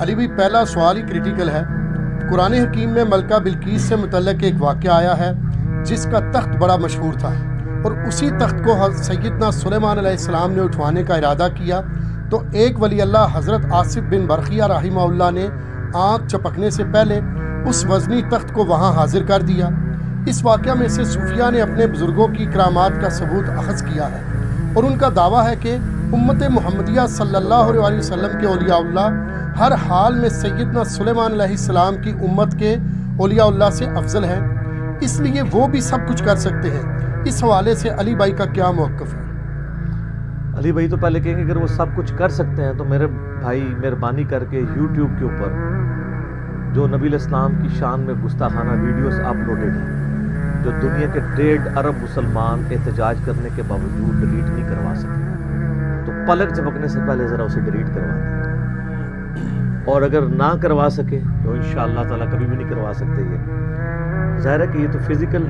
علی بھائی پہلا سوال ہی کریٹیکل ہے۔ قرآن حکیم میں ملکہ بلقیس سے متعلق ایک واقعہ آیا ہے جس کا تخت بڑا مشہور تھا، اور اسی تخت کو سیدنا سلیمان علیہ السلام نے اٹھوانے کا ارادہ کیا تو ایک ولی اللہ حضرت آصف بن برقیہ رحمہ اللہ نے آنکھ چپکنے سے پہلے اس وزنی تخت کو وہاں حاضر کر دیا۔ اس واقعہ میں سے صوفیہ نے اپنے بزرگوں کی کرامات کا ثبوت اخذ کیا ہے، اور ان کا دعویٰ ہے کہ امت محمدیہ صلی اللہ علیہ وسلم کے اولیاء اللہ ہر حال میں سیدنا سلیمان علیہ السلام کی امت کے اولیاء اللہ سے افضل ہیں، اس لیے وہ بھی سب کچھ کر سکتے ہیں۔ اس حوالے سے علی بھائی کا کیا موقف ہے؟ علی بھائی تو پہلے کہیں گے اگر وہ سب کچھ کر سکتے ہیں تو میرے بھائی مہربانی کر کے یوٹیوب کے اوپر جو نبی علیہ السلام کی شان میں گستاخانہ ویڈیوز اپلوڈڈ ہیں، جو دنیا کے 1.5 ارب مسلمان احتجاج کرنے کے باوجود ڈیلیٹ نہیں کروا سکے، تو پلک جھپکنے سے پہلے ذرا اسے ڈیلیٹ کروا دیں، اور اگر نہ کروا سکے تو انشاءاللہ تعالیٰ کبھی بھی نہیں کروا سکتے۔ یہ ظاہر ہے کہ یہ تو فزیکل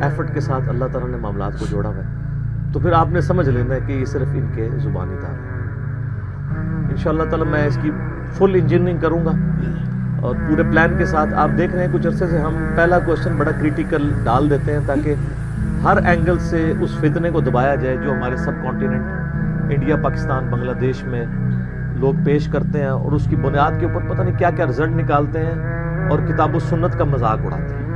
ایفرٹ کے ساتھ اللہ تعالیٰ نے معاملات کو جوڑا ہوا ہے، تو پھر آپ نے سمجھ لینا ہے کہ یہ صرف ان کے زبانی دعوے ہیں۔ انشاءاللہ تعالیٰ میں اس کی فل انجینئرنگ کروں گا اور پورے پلان کے ساتھ۔ آپ دیکھ رہے ہیں کچھ عرصے سے ہم پہلا کوشچن بڑا کریٹیکل ڈال دیتے ہیں تاکہ ہر اینگل سے اس فتنے کو دبایا جائے جو ہمارے سب کانٹیننٹ انڈیا، پاکستان، بنگلہ دیش میں لوگ پیش کرتے ہیں، اور اس کی بنیاد کے اوپر پتہ نہیں کیا کیا رزلٹ نکالتے ہیں اور کتاب و سنت کا مذاق اڑاتے ہیں۔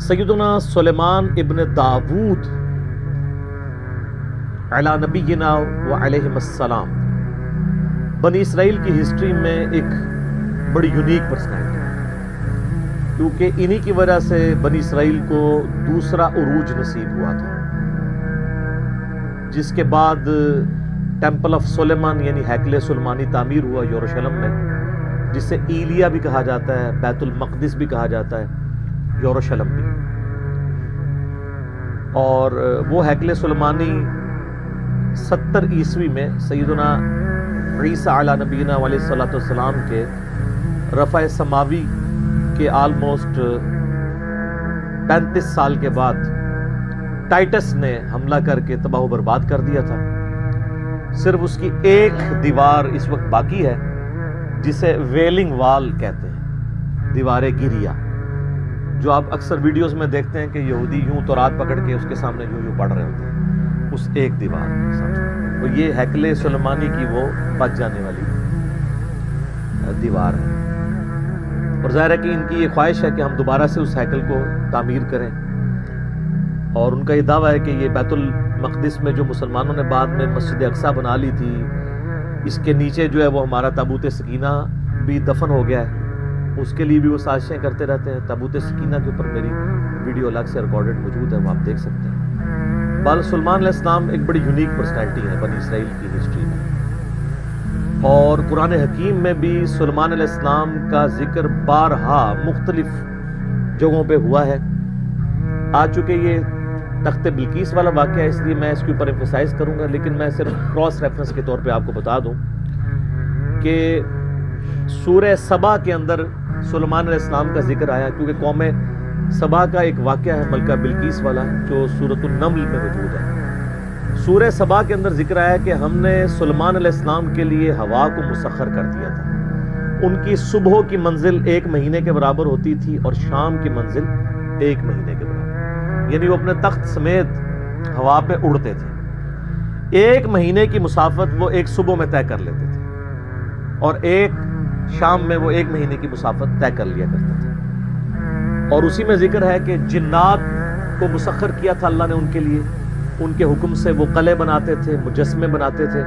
سیدنا سلیمان ابن داود علی نبینا و علیہ السلام بنی اسرائیل کی ہسٹری میں ایک بڑی یونیک پرسنالٹی ہے، کیونکہ انہی کی وجہ سے بنی اسرائیل کو دوسرا عروج نصیب ہوا تھا، جس کے بعد ٹیمپل آف سلیمان یعنی ہیکل سلیمانی تعمیر ہوا یروشلم میں، جسے ایلیا بھی کہا جاتا ہے، بیت المقدس بھی کہا جاتا ہے، یروشلم بھی۔ اور وہ ہیکل سلیمانی 70 عیسوی میں سیدنا عیسیٰ علی نبینا علیہ الصلوۃ والسلام کے رفع سماوی کے آلموسٹ 35 سال کے بعد ٹائٹس نے حملہ کر کے تباہ و برباد کر دیا تھا۔ صرف اس کی ایک دیوار اس وقت باقی ہے جسے ویلنگ وال کہتے ہیں، دیوار گریا، جو آپ اکثر ویڈیوز میں دیکھتے ہیں کہ یہودی یوں تورات پکڑ کے اس کے سامنے یوں پڑھ رہے ہوتے ہیں، اس ایک دیوار کے سامنے۔ تو یہ ہیکل سلیمانی کی وہ بچ جانے والی دیوار ہے، اور ظاہر ہے کہ ان کی یہ خواہش ہے کہ ہم دوبارہ سے اس ہیکل کو تعمیر کریں، اور ان کا یہ دعویٰ ہے کہ یہ بیت المقدس میں جو مسلمانوں نے بعد میں مسجد اقصیٰ بنا لی تھی، اس کے نیچے جو ہے وہ ہمارا تابوت سکینہ بھی دفن ہو گیا ہے، اس کے لیے بھی وہ سازشیں کرتے رہتے ہیں۔ تابوت سکینہ کے اوپر میری ویڈیو الگ سے ریکارڈڈ موجود ہے، وہ آپ دیکھ سکتے ہیں۔ بال سلیمان علیہ السلام ایک بڑی یونیک پرسنالٹی ہے بنی اسرائیل کی ہسٹری میں، اور قرآن حکیم میں بھی سلیمان علیہ السلام کا ذکر بارہا مختلف جگہوں پہ ہوا ہے۔ آج چونکہ یہ تخت بلقیس والا واقعہ ہے اس لیے میں اس کے اوپر ایمفسائز کروں گا، لیکن میں صرف کراس ریفرنس کے طور پہ آپ کو بتا دوں کہ سورہ سبا کے اندر سلیمان علیہ السلام کا ذکر آیا، کیونکہ قوم سبا کا ایک واقعہ ہے ملکہ بلقیس والا جو سورۃ النمل میں موجود ہے۔ سورہ سبا کے اندر ذکر آیا کہ ہم نے سلیمان علیہ السلام کے لیے ہوا کو مسخر کر دیا تھا، ان کی صبح کی منزل 1 مہینے کے برابر ہوتی تھی اور شام کی منزل 1 مہینے کے برابر، یعنی وہ اپنے تخت سمیت ہوا پہ اڑتے تھے۔ 1 مہینے کی مسافت وہ ایک صبح میں طے کر لیتے تھے، اور ایک شام میں وہ 1 مہینے کی مسافت طے کر لیا کرتے تھے۔ اور اسی میں ذکر ہے کہ جنات کو مسخر کیا تھا اللہ نے ان کے لیے، ان کے حکم سے وہ قلعے بناتے تھے، مجسمے بناتے تھے،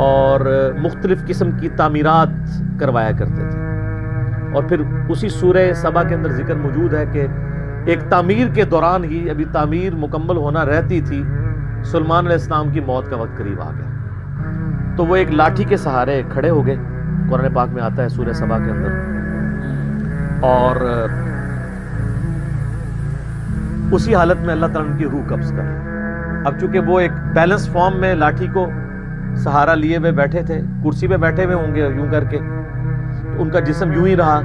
اور مختلف قسم کی تعمیرات کروایا کرتے تھے۔ اور پھر اسی سورہ سبا کے اندر ذکر موجود ہے کہ ایک تعمیر کے دوران ہی، ابھی تعمیر مکمل ہونا رہتی تھی، سلیمان علیہ السلام کی موت کا وقت قریب آ گیا، تو وہ ایک لاٹھی کے سہارے کھڑے ہو گئے، قرآن پاک میں آتا ہے سورہ سبا کے اندر۔ اور اسی حالت میں اللہ تعالیٰ ان کی روح قبض کر لی۔ اب چونکہ وہ ایک بیلنس فارم میں لاٹھی کو سہارا لیے ہوئے بیٹھے تھے، کرسی پہ بیٹھے ہوئے ہوں گے یوں کر کے، ان کا جسم یوں ہی رہا،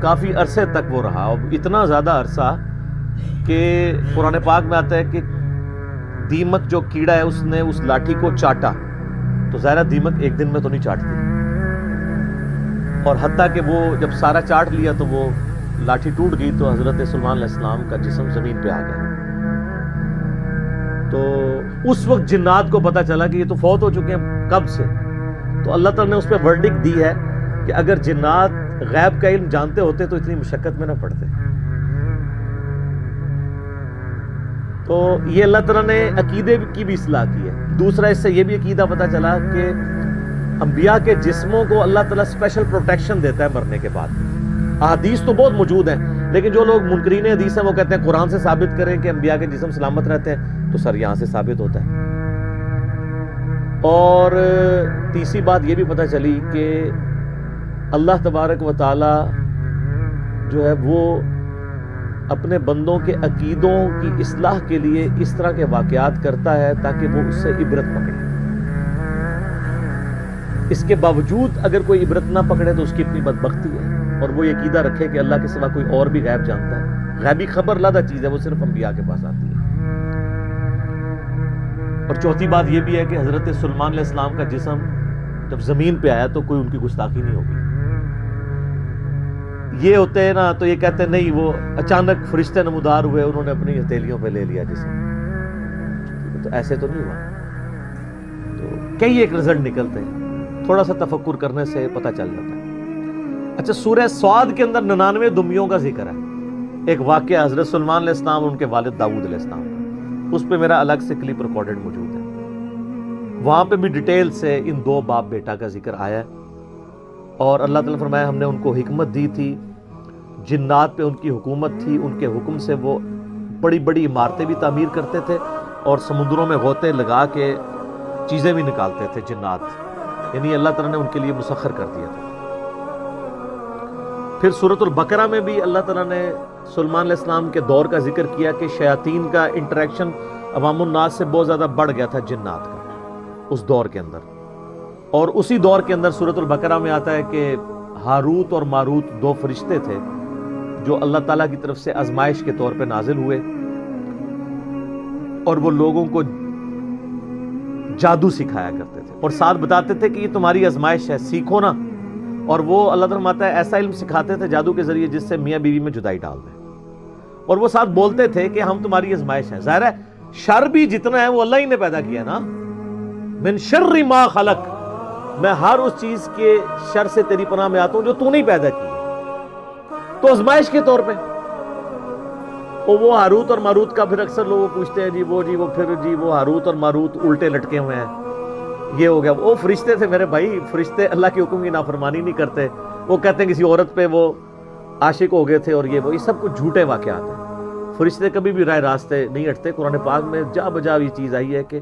کافی عرصے تک وہ رہا، اور اتنا زیادہ عرصہ کہ قرآن پاک میں آتا ہے کہ دیمک جو کیڑا ہے اس نے اس لاٹھی کو چاٹا، تو ظاہرہ دیمک ایک دن میں تو نہیں چاٹتی، اور حتیٰ کہ وہ جب سارا چاٹ لیا تو وہ لاٹھی ٹوٹ گئی تو حضرت سلیمان علیہ السلام کا جسم زمین پہ آ گیا. تو اس وقت جنات کو پتا چلا کہ یہ تو فوت ہو چکے ہیں کب سے. تو اللہ تعالیٰ نے اس پہ ورڈکٹ دی ہے کہ اگر جنات غیب کا علم جانتے ہوتے تو اتنی مشقت میں نہ پڑتے. تو یہ اللہ تعالیٰ نے عقیدے کی بھی اصلاح کی ہے. دوسرا اس سے یہ بھی عقیدہ پتا چلا کہ انبیاء کے جسموں کو اللہ تعالیٰ اسپیشل پروٹیکشن دیتا ہے مرنے کے بعد. احادیث تو بہت موجود ہیں لیکن جو لوگ منکرین حدیث ہیں وہ کہتے ہیں قرآن سے ثابت کریں کہ انبیاء کے جسم سلامت رہتے ہیں. تو سر یہاں سے ثابت ہوتا ہے. اور تیسری بات یہ بھی پتہ چلی کہ اللہ تبارک و تعالی جو ہے وہ اپنے بندوں کے عقیدوں کی اصلاح کے لیے اس طرح کے واقعات کرتا ہے تاکہ وہ اس سے عبرت پکڑے. اس کے باوجود اگر کوئی عبرت نہ پکڑے تو اس کی اپنی بدبختی ہے اور وہ یہ عقیدہ رکھے کہ اللہ کے سوا کوئی اور بھی غیب جانتا ہے. غیبی خبر علیحدہ چیز ہے, وہ صرف انبیاء کے پاس آتی ہے. اور چوتھی بات یہ بھی ہے کہ حضرت سلیمان علیہ السلام کا جسم جب زمین پہ آیا تو کوئی ان کی گستاخی نہیں ہوگی. یہ ہوتے ہیں نا تو یہ کہتے ہیں نہیں وہ اچانک فرشتے نمودار ہوئے, انہوں نے اپنی ہتھیلیوں پہ لے لیا جسم. تو ایسے تو نہیں ہوا. تو کئی ایک رزلٹ نکلتے ہیں, تھوڑا سا تفکر کرنے سے پتہ چل جاتا ہے. اچھا, سورہ سعد کے اندر 99 دمیوں کا ذکر ہے. ایک واقعہ حضرت سلیمان علیہ السلام اور ان کے والد داؤد علیہ السلام کا, اس پہ میرا الگ سے کلپ ریکارڈڈ موجود ہے. وہاں پہ بھی ڈیٹیل سے ان دو باپ بیٹا کا ذکر آیا ہے. اور اللہ تعالیٰ فرمایا ہم نے ان کو حکمت دی تھی, جنات پہ ان کی حکومت تھی, ان کے حکم سے وہ بڑی بڑی عمارتیں بھی تعمیر کرتے تھے اور سمندروں میں غوطے لگا کے چیزیں بھی نکالتے تھے جنات. یعنی اللہ تعالیٰ نے ان کے لیے مسخر کر دیا تھا. پھر سورۃ البقرہ میں بھی اللہ تعالیٰ نے سلیمان علیہ السلام کے دور کا ذکر کیا کہ شیاطین کا انٹریکشن عوام الناس سے بہت زیادہ بڑھ گیا تھا جنات کا اس دور کے اندر. اور اسی دور کے اندر سورۃ البقرہ میں آتا ہے کہ ہاروت اور ماروت دو فرشتے تھے جو اللہ تعالیٰ کی طرف سے آزمائش کے طور پہ نازل ہوئے اور وہ لوگوں کو جادو سکھایا کرتے تھے اور ساتھ بتاتے تھے کہ یہ تمہاری آزمائش ہے, سیکھو نا. اور وہ اللہ تعالیٰ فرماتا ہے ایسا علم سکھاتے تھے جادو کے ذریعے جس سے میاں بیوی میں جدائی ڈال دیں. اور وہ ساتھ بولتے تھے کہ ہم تمہاری آزمائش ہیں. ظاہر ہے شر بھی جتنا ہے وہ اللہ ہی نے پیدا کیا نا. من شر ما خلق, میں ہر اس چیز کے شر سے تیری پناہ میں آتا ہوں جو تو نہیں پیدا کی. تو آزمائش کے طور پہ وہ ہاروت اور ماروت کا پھر اکثر لوگ پوچھتے ہیں وہ ہاروت اور ماروت الٹے لٹکے ہوئے ہیں, یہ ہو گیا. وہ فرشتے تھے میرے بھائی, فرشتے اللہ کے حکم کی نافرمانی نہیں کرتے. وہ کہتے ہیں کسی عورت پہ وہ عاشق ہو گئے تھے اور یہ سب کچھ جھوٹے واقعات ہیں. فرشتے کبھی بھی راہ راستے نہیں ہٹتے. قرآن پاک میں جا بجا یہ چیز آئی ہے کہ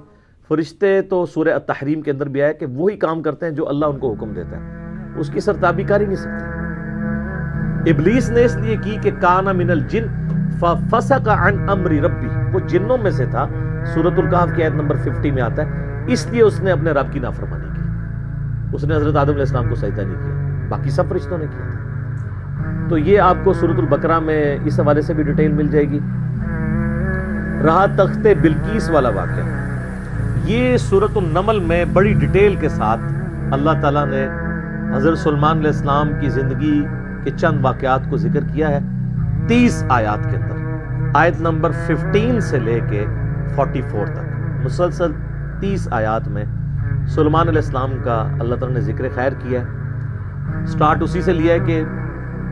فرشتے تو سورہ التحریم کے اندر بھی آیا کہ وہی کام کرتے ہیں جو اللہ ان کو حکم دیتا ہے, اس کی سرتابی کر ہی نہیں سکتے. ابلیس نے اس لیے کی کہ کان من الجن ففسق عن امر ربی, وہ جنوں میں سے تھا. سورۃ الکہف کی آیت نمبر 50 میں آتا ہے اس لیے اس نے اپنے رب کی نافرمانی کی. اس نے حضرت آدم علیہ السلام کو سجدہ نہیں کیا, باقی سب فرشتوں نے کیا تھا. تو یہ آپ کو سورۃ البقرہ میں اس حوالے سے بھی ڈیٹیل مل جائے گی. رہا تخت بلقیس والا واقعہ, یہ سورۃ النمل میں بڑی ڈیٹیل کے ساتھ اللہ تعالیٰ نے حضرت سلیمان علیہ السلام کی زندگی کے چند واقعات کو ذکر کیا ہے 30 آیات کے اندر. آیت نمبر 15 سے لے کے 44 تک مسلسل 30 آیات میں سلیمان علیہ السلام کا اللہ تعالیٰ نے ذکر خیر کیا ہے. سٹارٹ اسی سے لیا ہے کہ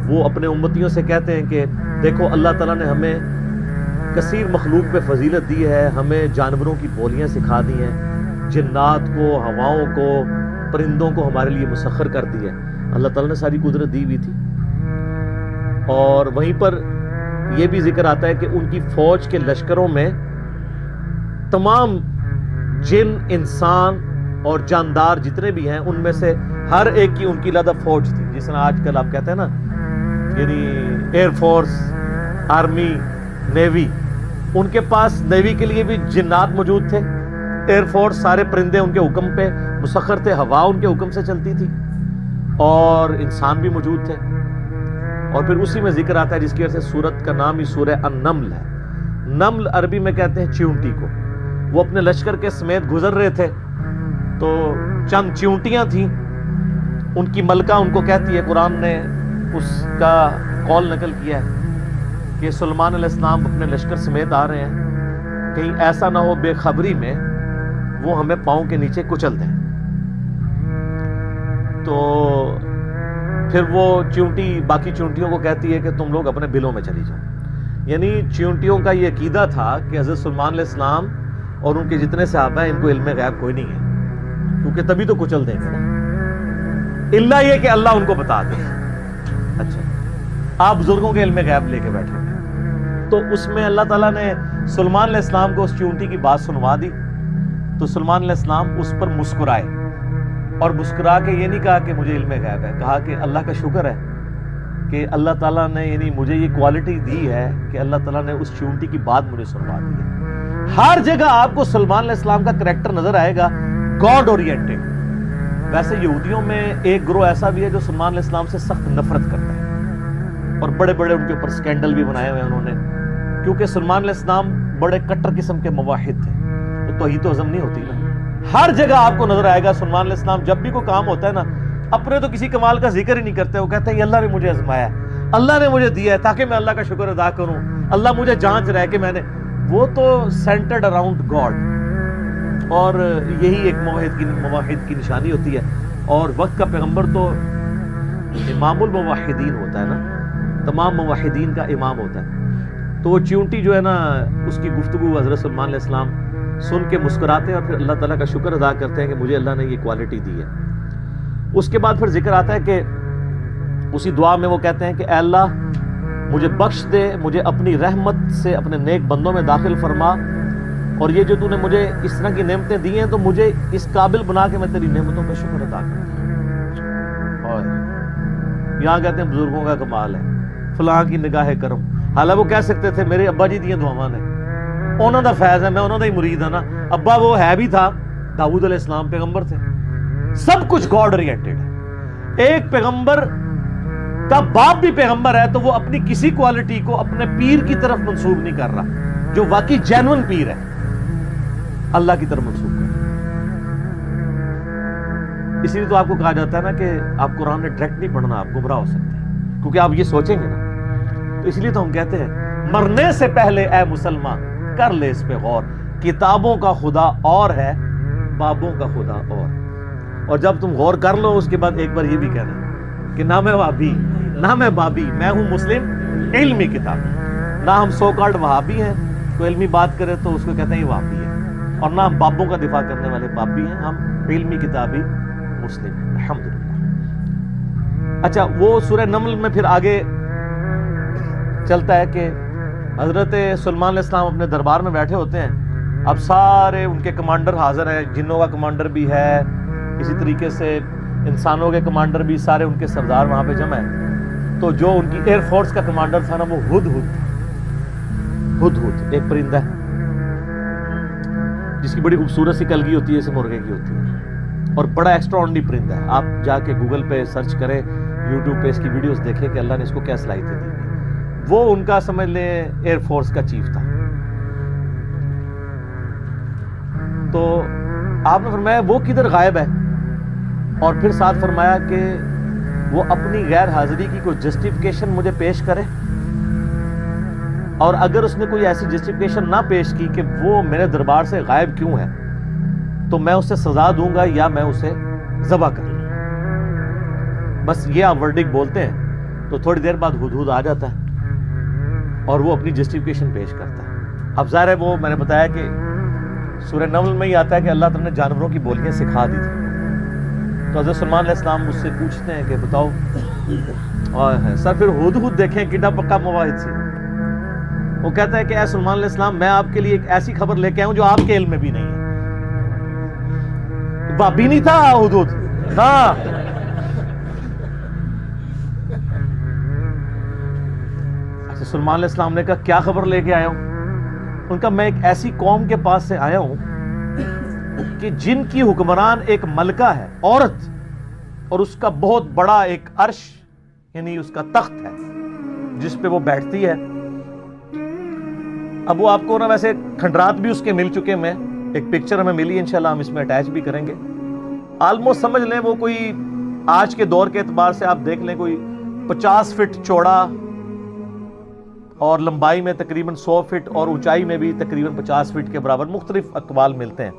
وہ اپنے امتیوں سے کہتے ہیں کہ دیکھو اللہ تعالیٰ نے ہمیں کثیر مخلوق پہ فضیلت دی ہے, ہمیں جانوروں کی بولیاں سکھا دی ہیں, جنات کو, ہواؤں کو, پرندوں کو ہمارے لیے مسخر کر دی ہے. اللہ تعالیٰ نے ساری قدرت دی ہوئی تھی. اور وہیں پر یہ بھی ذکر آتا ہے کہ ان کی فوج کے لشکروں میں تمام جن, انسان اور جاندار جتنے بھی ہیں ان میں سے ہر ایک کی ان کی علیحدہ فوج تھی. جس طرح آج کل آپ کہتے ہیں نا یعنی ایئر فورس, آرمی, نیوی, ان کے پاس نیوی کے لیے بھی جنات موجود تھے. ایئر فورس سارے پرندے ان کے حکم پہ مسخر تھے, ہوا ان کے حکم سے چلتی تھی, اور انسان بھی موجود تھے. اور پھر اسی میں ذکر آتا ہے جس کی وجہ سے سورت کا نام ہی سورہ النمل ہے. نمل عربی میں کہتے ہیں چیونٹی کو. وہ اپنے لشکر کے سمیت گزر رہے تھے تو چند چیونٹیاں تھیں ان کی ملکہ ان کو کہتی ہے، قرآن نے اس کا قول نقل کیا ہے کہ سلیمان علیہ السلام اپنے لشکر سمیت آ رہے ہیں، کہیں ایسا نہ ہو بے خبری میں وہ ہمیں پاؤں کے نیچے کچل دیں۔ تو پھر وہ چیونٹی باقی چیونٹیوں کو کہتی ہے کہ تم لوگ اپنے بلوں میں چلی جاؤ۔ یعنی چیونٹیوں کا یہ عقیدہ تھا کہ حضرت سلیمان علیہ السلام اور ان کے جتنے صحابہ ہیں ان کو علم غیب کوئی نہیں ہے، کیونکہ تبھی تو کچل دیں گے نا، الا یہ کہ اللہ ان کو بتا دے۔ اچھا، آپ بزرگوں کے علم غیب لے کے بیٹھے ہیں، تو اس میں اللہ تعالیٰ نے سلیمان علیہ السلام کو اس چیونٹی کی بات سنوا دی، تو سلیمان علیہ السلام اس پر مسکرائے، اور مسکرا کے یہ نہیں کہا کہ مجھے علم غیب ہے، کہا کہ اللہ کا شکر ہے کہ اللہ تعالیٰ نے یعنی مجھے یہ کوالٹی دی ہے کہ اللہ تعالیٰ نے اس چیونٹی کی بات مجھے سنوا دی ہے۔ ہر جگہ آپ کو سلیمان علیہ السلام کا کریکٹر نظر آئے گا، گاڈ اورینٹڈ۔ ویسے یہودیوں میں ایک گروہ ایسا بھی ہے جو سلیمان علیہ السلام سے سخت نفرت کرتا ہے، اور بڑے بڑے ان کے اوپر سکینڈل بھی بنائے ہوئے ہیں انہوں نے، کیونکہ سلیمان علیہ السلام بڑے کٹر قسم کے موحد تھے، تو توحید و عظم نہیں ہوتی نا۔ ہر جگہ آپ کو نظر آئے گا سلیمان علیہ السلام جب بھی کوئی کام ہوتا ہے نا، اپنے تو کسی کمال کا ذکر ہی نہیں کرتے، وہ کہتے ہیں یہ اللہ نے مجھے آزمایا ہے، اللہ نے مجھے دیا ہے تاکہ میں اللہ کا شکر ادا کروں، اللہ مجھے جانچ رہا ہے کہ میں نے، وہ تو سینٹرڈ اراؤنڈ گاڈ، اور یہی ایک موحد کی نشانی ہوتی ہے۔ اور وقت کا پیغمبر تو امام الموحدین ہوتا ہے نا، تمام موحدین کا امام ہوتا ہے۔ تو وہ چیونٹی جو ہے نا، اس کی گفتگو حضرت سلیمان علیہ السلام سن کے مسکراتے ہیں اور پھر اللہ تعالیٰ کا شکر ادا کرتے ہیں کہ مجھے اللہ نے یہ کوالٹی دی ہے۔ اس کے بعد پھر ذکر آتا ہے کہ اسی دعا میں وہ کہتے ہیں کہ اے اللہ مجھے بخش دے، مجھے اپنی رحمت سے اپنے نیک بندوں میں داخل فرما، اور یہ جو تو نے مجھے اس طرح کی نعمتیں دی ہیں تو مجھے اس قابل بنا کہ میں تیری نعمتوں کا شکر ادا کروں۔ اور یہاں کہتے ہیں بزرگوں کا کمال ہے، فلاں کی نگاہ کرم، حالانکہ وہ کہہ سکتے تھے میرے ابا جی دیاں دعاواں نے، انہوں دا فیض ہے، میں انہوں دا ہی مرید ہوں نا۔ ابا وہ ہے بھی تھا، داؤد علیہ السلام پیغمبر تھے، سب کچھ گاڈ اورینٹڈ ہے۔ ایک پیغمبر کا باپ بھی پیغمبر ہے تو وہ اپنی کسی کوالٹی کو اپنے پیر کی طرف منسوب نہیں کر رہا، جو واقعی جینون پیر ہے اللہ کی طرف منسوب کر رہا۔ اسی لیے تو آپ کو کہا جاتا ہے نا کہ آپ قرآن میں ڈائریکٹ نہیں پڑھنا، آپ گمراہ ہو سکتے ہیں، کیونکہ آپ یہ سوچیں گے نا۔ تو اس لیے تو ہم کہتے ہیں مرنے سے پہلے اے مسلمان کر لے اس پہ غور، کتابوں کا خدا اور ہے، بابوں کا خدا اور جب تم غور کر لو اس کے بعد ایک بار یہ بھی کہنا کہ نہ میں وہابی نہ میں بابی، میں ہوں مسلم علمی کتاب، نہ ہم سو کالڈ وہابی ہیں، کوئی علمی بات کرے تو اس کو کہتے ہیں یہ وہابی ہے، اور نہ ہم بابوں کا دفاع کرنے والے بابی ہیں، ہم علمی کتابی مسلم ہیں الحمدللہ۔ اچھا، وہ سورہ نمل میں پھر آگے چلتا ہے کہ حضرت سلیمان علیہ السلام اپنے دربار میں بیٹھے ہوتے ہیں، اب سارے ان کے کمانڈر حاضر ہیں، جنوں کا کمانڈر بھی ہے، اسی طریقے سے انسانوں کے کمانڈر بھی، سارے ان کے سردار وہاں پہ جمع ہیں۔ تو جو ان کی ایئر فورس کا کمانڈر تھا نا، وہ ہدہد ایک پرندہ ہے جس کی بڑی خوبصورت سی کلگی ہوتی ہے، جیسے مرغے کی ہوتی ہے، اور بڑا ایکسٹرا آرڈنری پرندہ ہے۔ آپ جا کے گوگل پہ سرچ کریں، یوٹیوب پہ اس کی ویڈیوز دیکھیں کہ اللہ نے اس کو کیا صلاحیتیں دی۔ وہ ان کا سمجھ لیں ایئر فورس کا چیف تھا۔ تو آپ نے فرمایا وہ کدھر غائب ہے، اور پھر ساتھ فرمایا کہ وہ اپنی غیر حاضری کی کوئی جسٹیفیکیشن مجھے پیش کرے، اور اگر اس نے کوئی ایسی جسٹیفیکیشن نہ پیش کی کہ وہ میرے دربار سے غائب کیوں ہے، تو میں اسے سزا دوں گا یا میں اسے ذبح کر لوں گا۔ بس یہ آپ ورڈک بولتے ہیں تو تھوڑی دیر بعد ہدہد آ جاتا ہے اور وہ اپنی جسٹیفیکیشن پیش کرتا ہے۔ اب ظاہر ہے وہ میں نے بتایا کہ سورہ نمل میں ہی آتا ہے کہ اللہ تعالیٰ نے جانوروں کی بولیاں سکھا دی تھی۔ تو حضرت سلیمان علیہ السلام مجھ سے پوچھتے ہیں کہ بتاؤ سر پھر ہدہد دیکھیں کتنا پکا مواحد سی۔ وہ کہتا ہے کہ اے سلیمان علیہ السلام میں آپ کے لیے ایک ایسی خبر لے کے آؤں جو آپ کے علم میں بھی نہیں ہے۔ بابی نہیں تھا ہدہد، ہاں اچھا۔ سلیمان علیہ السلام نے کہا کیا خبر لے کے آیا ہوں؟ ان کا میں ایک ایسی قوم کے پاس سے آیا ہوں کہ جن کی حکمران ایک ملکہ ہے، عورت، اور اس کا بہت بڑا ایک عرش یعنی اس کا تخت ہے جس پہ وہ بیٹھتی ہے۔ اب وہ آپ کو نا ویسے کھنڈرات بھی اس کے مل چکے، میں ایک پکچر ہمیں ملی، انشاءاللہ ہم اس میں اٹیچ بھی کریں گے۔ آلموسٹ سمجھ لیں وہ کوئی آج کے دور کے اعتبار سے آپ دیکھ لیں کوئی 50 فٹ چوڑا اور لمبائی میں تقریباً 100 فٹ اور اونچائی میں بھی تقریباً 50 فٹ کے برابر مختلف اقوال ملتے ہیں.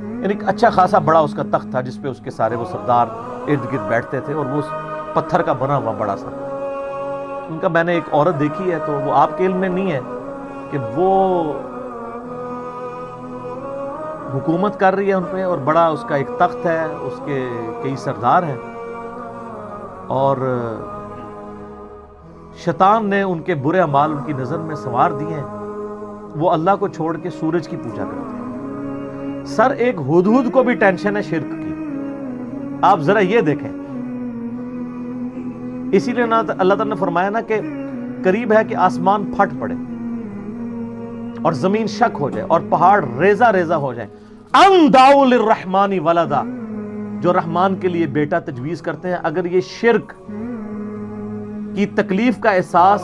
یعنی ایک اچھا خاصا بڑا اس کا تخت تھا جس پہ اس کے سارے وہ سردار ارد گرد بیٹھتے تھے، اور وہ پتھر کا بنا ہوا بڑا سا. ان کا میں نے ایک عورت دیکھی ہے، تو وہ آپ کے علم میں نہیں ہے کہ وہ حکومت کر رہی ہے ان پہ، اور بڑا اس کا ایک تخت ہے، اس کے کئی سردار ہیں، اور شیطان نے ان کے برے اعمال ان کی نظر میں سنوار دیے ہیں. وہ اللہ کو چھوڑ کے سورج کی پوجا کرتے ہیں. سر ایک ہدہد کو بھی ٹینشن ہے شرک کی. آپ ذرا یہ دیکھیں، اسی لیے اللہ تعالیٰ نے فرمایا نا کہ قریب ہے کہ آسمان پھٹ پڑے اور زمین شک ہو جائے اور پہاڑ ریزہ ریزہ ہو جائے. ان دعوا للرحمن ولدا، جو رحمان کے لیے بیٹا تجویز کرتے ہیں، اگر یہ شرک کی تکلیف کا احساس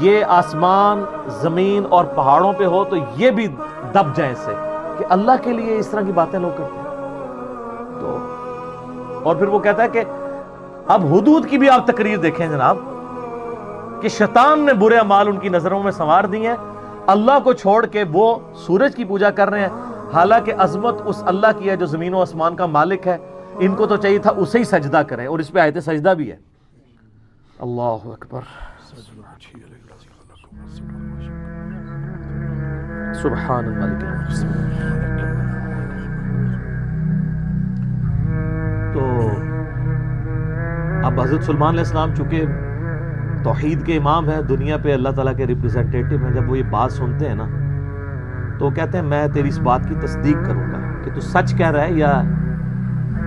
یہ آسمان زمین اور پہاڑوں پہ ہو تو یہ بھی دب جائیں سے کہ اللہ کے لیے اس طرح کی باتیں لوگ کرتے ہیں. تو اور پھر وہ کہتا ہے کہ اب حدود کی بھی آپ تقریر دیکھیں جناب، کہ شیطان نے برے اعمال ان کی نظروں میں سنوار دی ہیں، اللہ کو چھوڑ کے وہ سورج کی پوجا کر رہے ہیں، حالانکہ عظمت اس اللہ کی ہے جو زمین و آسمان کا مالک ہے. ان کو تو چاہیے تھا اسے ہی سجدہ کریں، اور اس پہ آیت سجدہ بھی ہے. اللہ اکبر. سبحان الملک. تو اب حضرت سلیمان علیہ السلام چونکہ توحید کے امام ہیں، دنیا پہ اللہ تعالیٰ کے ریپریزنٹیٹو ہیں، جب وہ یہ بات سنتے ہیں نا تو کہتے ہیں میں تیری اس بات کی تصدیق کروں گا کہ تو سچ کہہ رہا ہے یا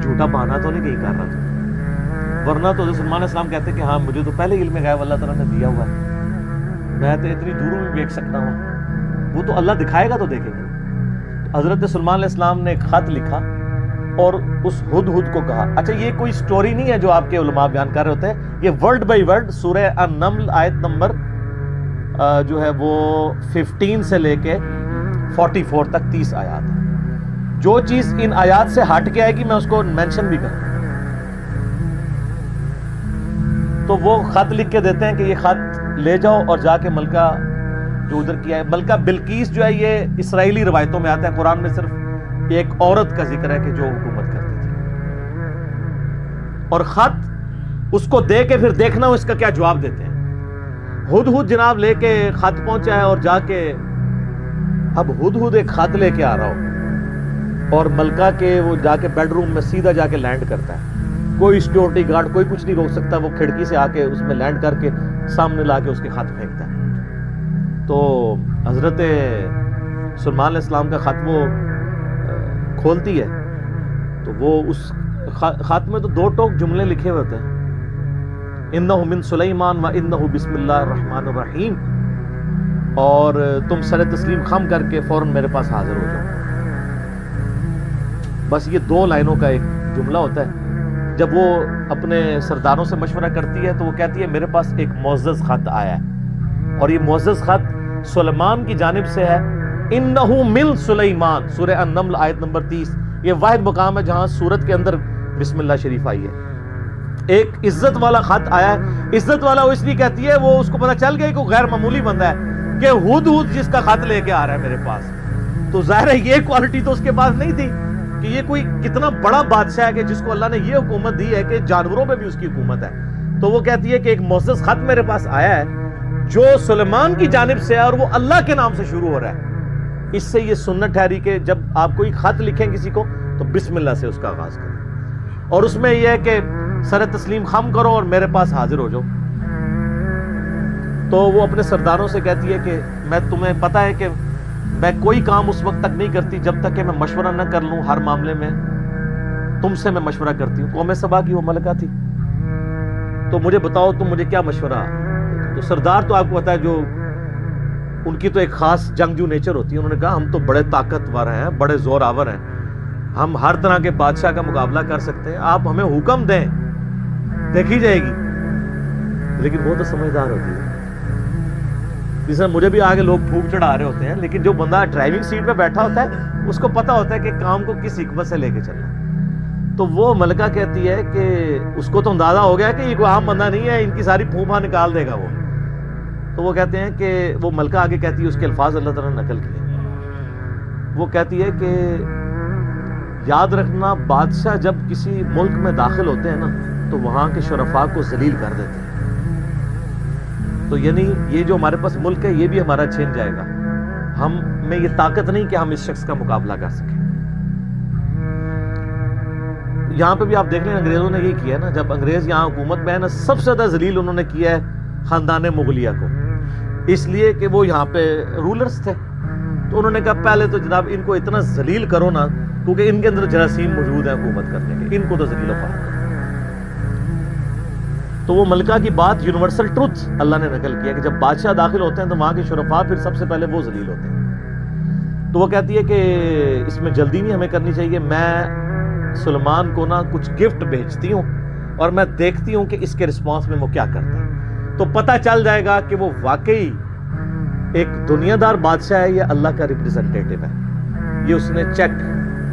جھوٹا بہانا تو نہیں کہیں کر رہا تھا. ورنہ تو حضرت سلیمان علیہ السلام کہتے ہیں کہ ہاں مجھے تو پہلے علم غیب اللہ تعالیٰ نے دیا ہوا ہے، میں تو اتنی دوروں میں دیکھ سکتا ہوں. وہ تو اللہ دکھائے گا تو دیکھیں گے. حضرت سلیمان علیہ السلام نے ایک خط لکھا اور اس ہدہد کو کہا. اچھا یہ کوئی سٹوری نہیں ہے جو آپ کے علماء بیان کر رہے ہوتے ہیں، یہ ورڈ بائی ورڈ سورہ النمل آیت نمبر جو ہے وہ 15 سے لے کے 44 تک 30 آیات ہیں. جو چیز ان آیات سے ہٹ کے آئے گی میں اس کو مینشن بھی کروں. تو وہ خط لکھ کے دیتے ہیں کہ یہ خط لے جاؤ اور جا کے ملکہ جو ادھر کیا ہے، ملکہ بلقیس جو ہے یہ اسرائیلی روایتوں میں آتا ہے، قرآن میں صرف ایک عورت کا ذکر ہے کہ جو حکومت کرتی تھی. اور خط اس کو دے کے پھر دیکھنا اس کا کیا جواب دیتے ہیں. ہدہد جناب لے کے خط پہنچا ہے اور جا کے اب ہدہد ایک خط لے کے آ رہا ہو اور ملکہ کے وہ جا کے بیڈ روم میں سیدھا جا کے لینڈ کرتا ہے. کوئی سیکورٹی گارڈ کوئی کچھ نہیں روک سکتا، وہ کھڑکی سے آ کے اس میں لینڈ کر کے سامنے لا کے اس کے خط پھینکتا ہے. تو حضرت سلیمان علیہ السلام کا خط وہ کھولتی ہے تو وہ اس خط میں تو 2 ٹوک جملے لکھے ہوئے ہوتے ہیں، انہ من سلیمان و انہ بسم اللہ الرحمن الرحیم، اور تم سر تسلیم خم کر کے فوراً میرے پاس حاضر ہو جاؤ. بس یہ 2 لائنوں کا ایک جملہ ہوتا ہے. جب وہ اپنے سرداروں سے مشورہ کرتی ہے تو وہ کہتی ہے میرے پاس ایک معزز خط آیا ہے، اور یہ معزز خط سلیمان کی جانب سے ہے. انہو من سلیمان، سورہ النمل آیت نمبر 30. یہ واحد مقام ہے جہاں سورت کے اندر بسم اللہ شریف آئی ہے. ایک عزت والا خط آیا ہے. عزت والا وہ اس لیے کہتی ہے وہ اس کو پتہ چل گیا کہ غیر معمولی بندہ ہے کہ ہدہد جس کا خط لے کے آ رہا ہے میرے پاس. تو ظاہر ہے یہ کوالٹی تو اس کے پاس نہیں تھی کہ یہ کوئی کتنا بڑا بادشاہ ہے کہ جس کو اللہ نے یہ حکومت دی ہے کہ جانوروں پہ بھی اس کی حکومت ہے. تو وہ کہتی ہے کہ ایک معزز خط میرے پاس آیا ہے جو سلیمان کی جانب سے ہے اور وہ اللہ کے نام سے شروع ہو رہا ہے. اس سے یہ سنت ٹھہری کہ جب آپ کوئی خط لکھیں کسی کو تو بسم اللہ سے اس کا آغاز کریں، اور اس میں یہ ہے کہ سر تسلیم خم کرو اور میرے پاس حاضر ہو جاؤ. تو وہ اپنے سرداروں سے کہتی ہے کہ میں تمہیں پتہ ہے کہ میں کوئی کام اس وقت تک نہیں کرتی جب تک کہ میں مشورہ نہ کر لوں. ہر معاملے میں تم سے میں مشورہ کرتی ہوں. قوم سبا کی وہ ملکہ تھی، تو مجھے بتاؤ تم مجھے کیا مشورہ. تو سردار تو آپ کو پتا ہے جو ان کی تو ایک خاص جنگجو نیچر ہوتی ہے. انہوں نے کہا ہم تو بڑے طاقتور ہیں، بڑے زور آور ہیں، ہم ہر طرح کے بادشاہ کا مقابلہ کر سکتے ہیں، آپ ہمیں حکم دیں دیکھی جائے گی. لیکن وہ تو سمجھدار ہوتی ہے. جس طرح مجھے بھی آگے لوگ پھونک چڑھا رہے ہوتے ہیں، لیکن جو بندہ ڈرائیونگ سیٹ پہ بیٹھا ہوتا ہے اس کو پتا ہوتا ہے کہ کام کو کس حکمت سے لے کے چلنا ہے. تو وہ ملکہ کہتی ہے کہ اس کو تو اندازہ ہو گیا کہ یہ کوئی عام بندہ نہیں ہے، ان کی ساری پھوپھا نکال دے گا وہ. تو وہ کہتے ہیں کہ وہ ملکہ آگے کہتی ہے، اس کے الفاظ اللہ تعالیٰ نے نقل کیے. وہ کہتی ہے کہ یاد رکھنا، بادشاہ جب کسی ملک میں داخل ہوتے ہیں نا تو وہاں کے شرفاء کو ذلیل کر دیتے ہیں. تو یعنی یہ جو ہمارے پاس ملک ہے یہ بھی ہمارا چھین جائے گا. ہم میں یہ طاقت نہیں کہ ہم اس شخص کا مقابلہ کر سکیں. یہاں پہ بھی آپ دیکھ لیں انگریزوں نے یہ کیا نا، جب انگریز یہاں حکومت میں ہے نا، سب سے زیادہ ذلیل انہوں نے کیا ہے خاندان مغلیہ کو، اس لیے کہ وہ یہاں پہ رولرز تھے. تو انہوں نے کہا پہلے تو جناب ان کو اتنا ذلیل کرو نا، کیونکہ ان کے اندر جراثیم موجود ہیں حکومت کرنے کے، ان کو تو ذلیل و خوار کرو. تو وہ ملکہ کی بات یونیورسل ٹروتھ اللہ نے نقل کیا کہ جب بادشاہ داخل ہوتے ہیں تو وہاں کے شرفاء پھر سب سے پہلے وہ ذلیل ہوتے ہیں. تو وہ کہتی ہے کہ اس میں جلدی نہیں ہمیں کرنی چاہیے، میں سلیمان کو نا کچھ گفٹ بھیجتی ہوں اور میں دیکھتی ہوں کہ اس کے رسپانس میں وہ کیا کرتا ہے. تو پتہ چل جائے گا کہ وہ واقعی ایک دنیا دار بادشاہ ہے یا اللہ کا ریپریزنٹیٹو ہے. یہ اس نے چیک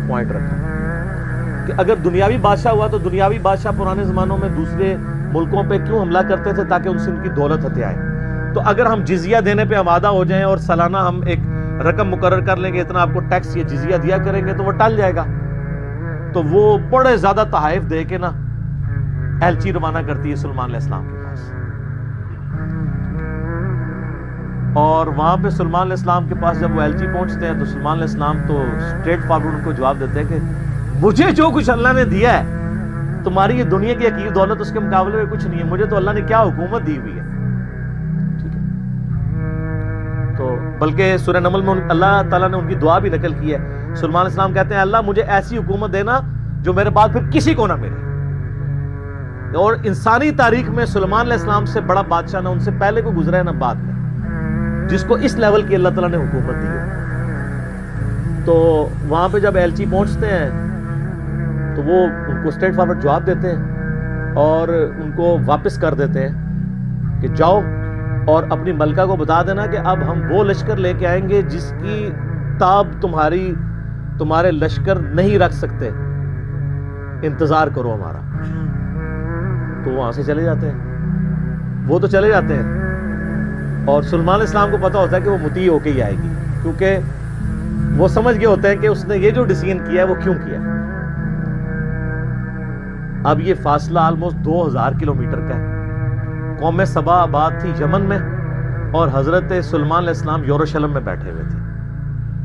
پوائنٹ رکھا کہ اگر دنیاوی بادشاہ ہوا تو دنیاوی بادشاہ پرانے زمانوں میں دوسرے ملکوں پہ کیوں حملہ کرتے تھے؟ تاکہ ان سے ان کی دولت ہتھیائے. تو اگر ہم جزیہ دینے پہ آمادہ ہو جائیں اور سالانہ ہم ایک رقم مقرر کر لیں گے اتنا آپ کو ٹیکس یا جزیہ دیا کریں گے تو وہ ٹل جائے گا. تو وہ بڑے زیادہ تحائف دے کے نا ایلچی روانہ کرتی ہے سلیمان علیہ السلام کے پاس. اور وہاں پہ سلیمان علیہ السلام کے پاس جب وہ ایلچی پہنچتے ہیں تو سلیمان علیہ السلام تو اسٹریٹ فارورڈ ان کو جواب دیتے ہیں کہ مجھے جو کچھ اللہ نے دیا ہے تمہاری یہ دنیا کی حقیر دولت اس کے مقابلے میں کچھ نہیں ہے. مجھے تو اللہ نے کیا حکومت دی ہوئی ہے. ٹھیک ہے، تو بلکہ سورہ نمل میں اللہ تعالیٰ نے ان کی دعا بھی نقل کی ہے. سلیمان علیہ السلام کہتے ہیں اللہ مجھے ایسی حکومت دینا جو میرے بعد پھر کسی کو نہ ملے. اور انسانی تاریخ میں سلیمان علیہ السلام سے بڑا بادشاہ نہ ان سے پہلے کو گزرا ہے نہ بعد میں جس کو اس لیول کی اللہ تعالیٰ نے حکومت دی ہے. تو وہاں پہ جب ایلچی پہنچتے ہیں تو وہ ان کو اسٹریٹ فارورڈ جواب دیتے ہیں اور ان کو واپس کر دیتے ہیں کہ جاؤ اور اپنی ملکہ کو بتا دینا کہ اب ہم وہ لشکر لے کے آئیں گے جس کی تاب تمہارے لشکر نہیں رکھ سکتے، انتظار کرو ہمارا. تو وہاں سے چلے جاتے ہیں، وہ تو چلے جاتے ہیں اور سلیمان علیہ السلام کو پتا ہوتا ہے کہ وہ مطیع ہو کے ہی آئے گی، کیونکہ وہ سمجھ گئے ہوتے ہیں کہ اس نے یہ جو ڈیسیژن کیا ہے وہ کیوں کیا ہے. اب یہ فاصلہ آلموسٹ 2000 کلومیٹر کا ہے. قوم سبا آباد تھی یمن میں اور حضرت سلیمان علیہ السلام یروشلم میں بیٹھے ہوئے تھے،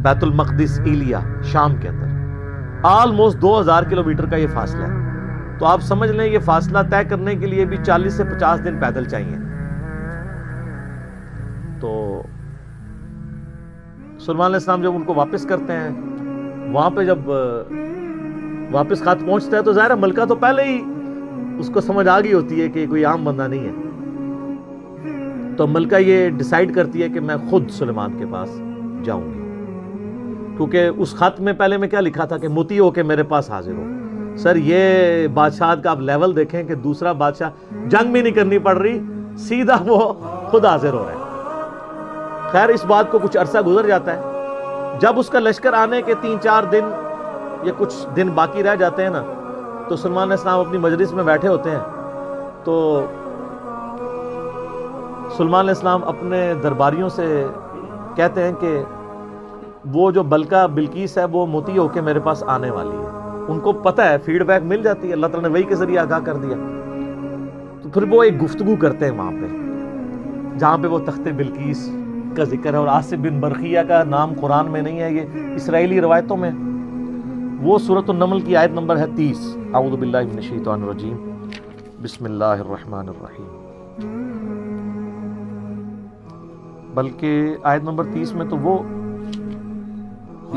بیت المقدس ایلیا شام کے اندر. آلموسٹ 2000 کلومیٹر کا یہ فاصلہ ہے. تو آپ سمجھ لیں یہ فاصلہ طے کرنے کے لیے بھی 40 سے 50 دن پیدل چاہیے. تو سلیمان علیہ السلام جب ان کو واپس کرتے ہیں، وہاں پہ جب واپس خط پہنچتا ہے تو ظاہر ہے ملکہ تو پہلے ہی اس کو سمجھ آ گئی ہوتی ہے کہ کوئی عام بندہ نہیں ہے. تو ملکہ یہ ڈیسائیڈ کرتی ہے کہ میں خود سلیمان کے پاس جاؤں گی، کیونکہ اس خط میں پہلے میں کیا لکھا تھا کہ مطیع ہو کے میرے پاس حاضر ہو. سر یہ بادشاہت کا آپ لیول دیکھیں کہ دوسرا بادشاہ جنگ بھی نہیں کرنی پڑ رہی، سیدھا وہ خود حاضر ہو رہا ہے. خیر اس بات کو کچھ عرصہ گزر جاتا ہے. جب اس کا لشکر آنے کے 3-4 دن یا کچھ دن باقی رہ جاتے ہیں نا تو سلیمان علیہ السلام اپنی مجلس میں بیٹھے ہوتے ہیں. تو سلیمان علیہ السلام اپنے درباریوں سے کہتے ہیں کہ وہ جو ملکہ بلقیس ہے وہ مطیع ہو کے میرے پاس آنے والی ہے. ان کو پتہ ہے، فیڈ بیک مل جاتی ہے، اللہ تعالیٰ نے وحی کے ذریعے آگاہ کر دیا. تو پھر وہ ایک گفتگو کرتے ہیں وہاں پہ جہاں پہ وہ تخت بلقیس کا ذکر ہے. اور عاصب بن برقیہ کا نام قرآن میں نہیں ہے، یہ اسرائیلی روایتوں میں. وہ سورۃ النمل کی آیت نمبر ہے 30. اعوذ باللہ من الشیطان الرجیم، بسم اللہ الرحمن الرحیم. بلکہ آیت نمبر 30 میں تو وہ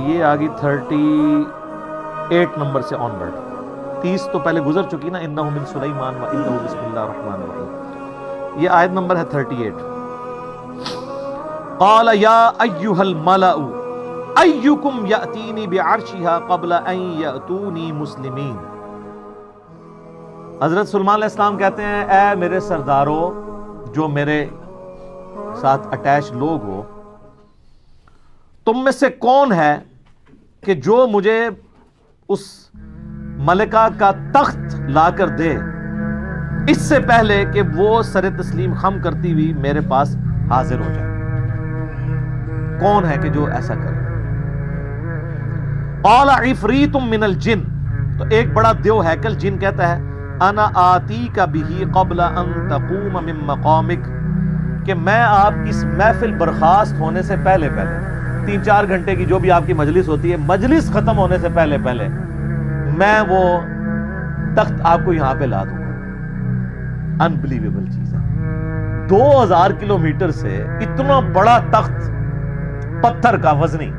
یہ آگی 38 نمبر سے آن ورڈ. 30 تو پہلے گزر چکی نا، انہ من سلیمان و انہ بسم اللہ الرحمن الرحیم. یہ آیت نمبر ہے 38. قال یا ایھا الملأ ایکم یأتینی بعرشها قبل ان یأتونی مسلمین. حضرت سلیمان علیہ السلام کہتے ہیں اے میرے سردارو جو میرے ساتھ اٹیچ لوگ ہو، تم میں سے کون ہے کہ جو مجھے اس ملکہ کا تخت لا کر دے اس سے پہلے کہ وہ سر تسلیم خم کرتی ہوئی میرے پاس حاضر ہو جائے. کون ہے کہ جو ایسا کرے؟ قال عفریت من الجن، تو ایک بڑا دیو ہیکل جن کہتا ہے انا آتیک بہ قبل ان تقوم من مقامک، کہ میں آپ کی اس محفل برخاست ہونے سے پہلے 3-4 گھنٹے کی جو بھی آپ کی مجلس ہوتی ہے، مجلس ختم ہونے سے پہلے میں وہ تخت آپ کو یہاں پہ لا دوں گا. انبلیویبل چیز ہے. 2000 کلومیٹر سے اتنا بڑا تخت پتھر کا وزنی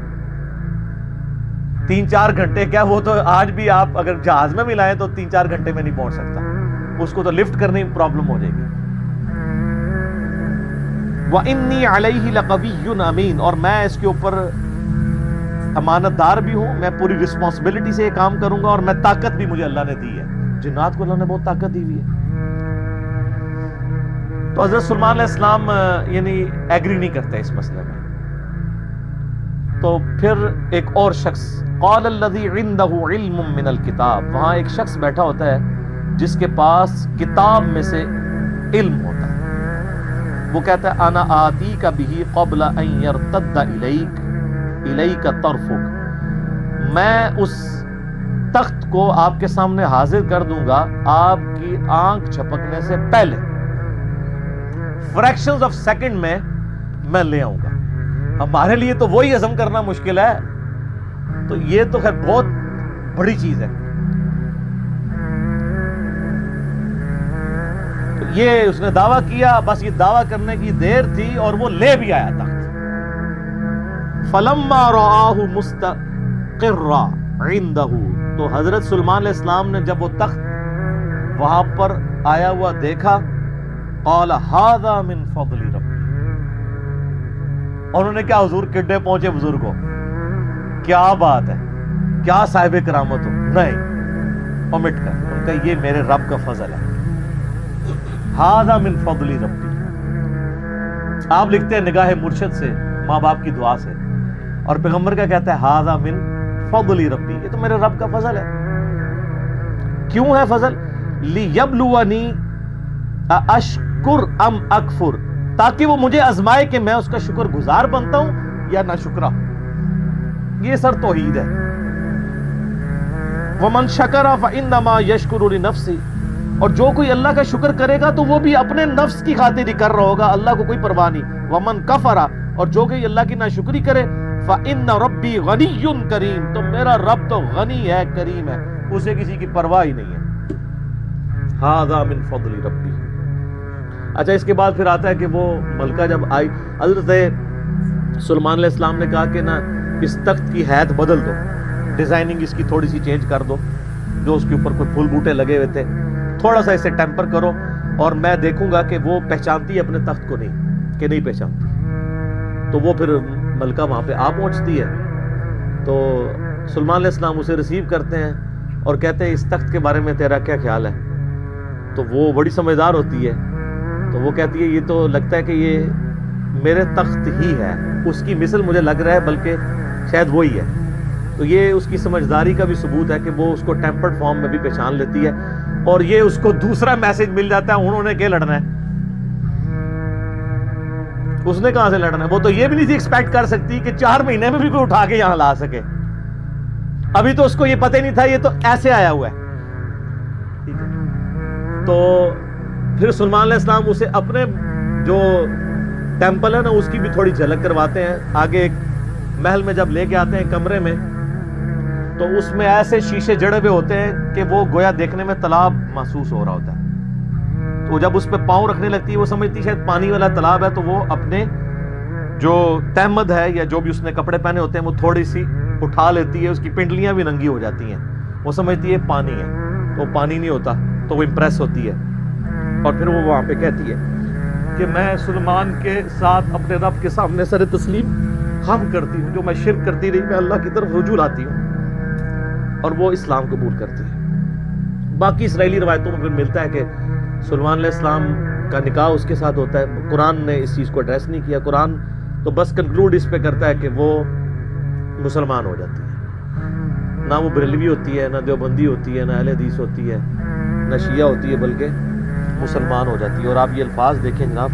3-4 گھنٹے کیا، وہ تو آج بھی آپ اگر جہاز میں بھی لائیں تو 3-4 گھنٹے میں نہیں پہنچ سکتا، اس کو تو لفٹ کرنے میں پرابلم ہو جائے گی. وَإِنِّي عَلَيْهِ لَقَوِيٌّ أَمِينٌ، اور میں اس کے اوپر امانت دار بھی ہوں، میں پوری رسپانسبلٹی سے یہ کام کروں گا، اور میں طاقت بھی مجھے اللہ نے دی ہے. جنات کو اللہ نے بہت طاقت دی ہوئی ہے. تو حضرت سلیمان علیہ السلام یعنی ایگری نہیں کرتے اس مسئلے میں. تو پھر ایک اور شخص قال الذی عنده علم من الکتاب، وہاں ایک شخص بیٹھا ہوتا ہے جس کے پاس کتاب میں سے علم ہوتا ہے. وہ کہتا ہے انا آتیک بہ قبل ان یرتد الیک طرفک، میں اس تخت کو آپ کے سامنے حاضر کر دوں گا آپ کی آنکھ جھپکنے سے پہلے، فریکشنز آف سیکنڈ میں لے آؤں گا. ہمارے لیے تو وہی ہضم کرنا مشکل ہے، تو یہ تو خیر بہت بڑی چیز ہے. یہ اس نے دعویٰ کیا، بس یہ دعویٰ کرنے کی دیر تھی اور وہ لے بھی آیا تخت. فَلَمَّا رَآهُ مُسْتَقِرًّا عِندَهُ، تو حضرت سلیمان علیہ السلام نے جب وہ تخت وہاں پر آیا ہوا دیکھا، قَالَ هَذَا مِن فَضْلِ رَبِّي، اور انہوں نے کیا حضور کڈے پہنچے بزرگوں، کیا بات ہے، کیا صاحب کرامت ہو، نہیں اومٹ کر، ان کا یہ میرے رب کا فضل ہے. ہذا من فضل ربی، آپ لکھتے ہیں نگاہ مرشد سے، ماں باپ کی دعا سے، اور پیغمبر کا کہتا ہے ہذا من فضل ربی، یہ تو میرے رب کا فضل ہے. کیوں ہے فضل؟ لیبلونی اشکر ام اکفر، تاکہ وہ مجھے آزمائے کہ میں اس کا شکر گزار بنتا ہوں یا نہ شکرا. یہ سر توحید ہے. ومن شکر فانما یشکر لنفسہ، اور جو کوئی اللہ کا شکر کرے گا تو وہ بھی اپنے نفس کی خاطر ہی کر رہا ہوگا، اللہ کو کوئی پرواہ نہیں. ومن کفر، اور جو کوئی اللہ کی ناشکری کرے، فان ربی غنی کریم، تو میرا رب تو غنی ہے، کریم ہے، اسے کسی کی پرواہ ہی نہیں ہے. ھذا من فضل ربی. اچھا اس کے بعد پھر آتا ہے کہ وہ ملکہ جب آئی، حضرت سلیمان علیہ السلام نے کہا کہ نا اس تخت کی حیت بدل دو، ڈیزائننگ اس کی تھوڑی سی چینج کر دو، جو اس کے اوپر کوئی پھول بوٹے لگے ہوئے تھے تھوڑا سا اسے ٹیمپر کرو، اور میں دیکھوں گا کہ وہ پہچانتی ہے اپنے تخت کو نہیں کہ نہیں پہچانتی. تو وہ پھر ملکہ وہاں پہ آ پہنچتی ہے. تو سلیمان علیہ السلام اسے ریسیو کرتے ہیں اور کہتے ہیں اس تخت کے بارے میں تیرا کیا خیال ہے؟ تو وہ بڑی سمجھدار ہوتی ہے، تو وہ کہتی ہے یہ تو لگتا ہے کہ یہ میرے تخت ہی ہے، اس کی مثل مجھے لگ رہا ہے بلکہ شاید وہی ہے. تو یہ اس کی سمجھداری کا بھی ثبوت ہے کہ وہ اس کو ٹیمپرڈ فارم میں بھی پہچان لیتی ہے، اور یہ اس کو دوسرا میسج مل جاتا ہے انہوں نے کیا لڑنا ہے، اس نے کہاں سے لڑنا ہے. وہ تو یہ بھی نہیں تھی ایکسپیکٹ کر سکتی کہ 4 مہینے میں بھی کوئی اٹھا کے یہاں لا سکے. ابھی تو اس کو یہ پتہ ہی نہیں تھا، یہ تو ایسے آیا ہوا ہے. ٹھیک ہے، تو پھر سلیمان علیہ السلام اسے اپنے جو ٹیمپل ہے نا اس کی بھی تھوڑی جھلک کرواتے ہیں. آگے ایک محل میں جب لے کے آتے ہیں کمرے میں، تو اس میں ایسے شیشے جڑے ہوئے ہوتے ہیں کہ وہ گویا دیکھنے میں تالاب محسوس ہو رہا ہوتا ہے. تو جب اس پہ پاؤں رکھنے لگتی ہے، وہ سمجھتی شاید پانی والا تالاب ہے، تو وہ اپنے جو تہمد ہے یا جو بھی اس نے کپڑے پہنے ہوتے ہیں وہ تھوڑی سی اٹھا لیتی ہے، اس کی پنڈلیاں بھی ننگی ہو جاتی ہیں، وہ سمجھتی ہے پانی ہے، تو پانی نہیں ہوتا، تو وہ امپریس ہوتی ہے. اور پھر وہ وہاں پہ کہتی ہے کہ میں سلیمان کے ساتھ اپنے رب کے سامنے سر تسلیم خم کرتی ہوں، جو میں شرک کرتی رہی میں اللہ کی طرف رجوع لاتی ہوں، اور وہ اسلام قبول کرتی ہے. باقی اسرائیلی روایتوں میں پھر ملتا ہے کہ سلیمان علیہ السلام کا نکاح اس کے ساتھ ہوتا ہے. قرآن نے اس چیز کو ایڈریس نہیں کیا، قرآن تو بس کنکلوڈ اس پہ کرتا ہے کہ وہ مسلمان ہو جاتی ہے. نہ وہ بریلوی ہوتی ہے، نہ دیوبندی ہوتی ہے، نہ اہل حدیث ہوتی ہے، نہ شیعہ ہوتی ہے، بلکہ مسلمان ہو جاتی ہے. اور آپ یہ الفاظ دیکھیں جناب،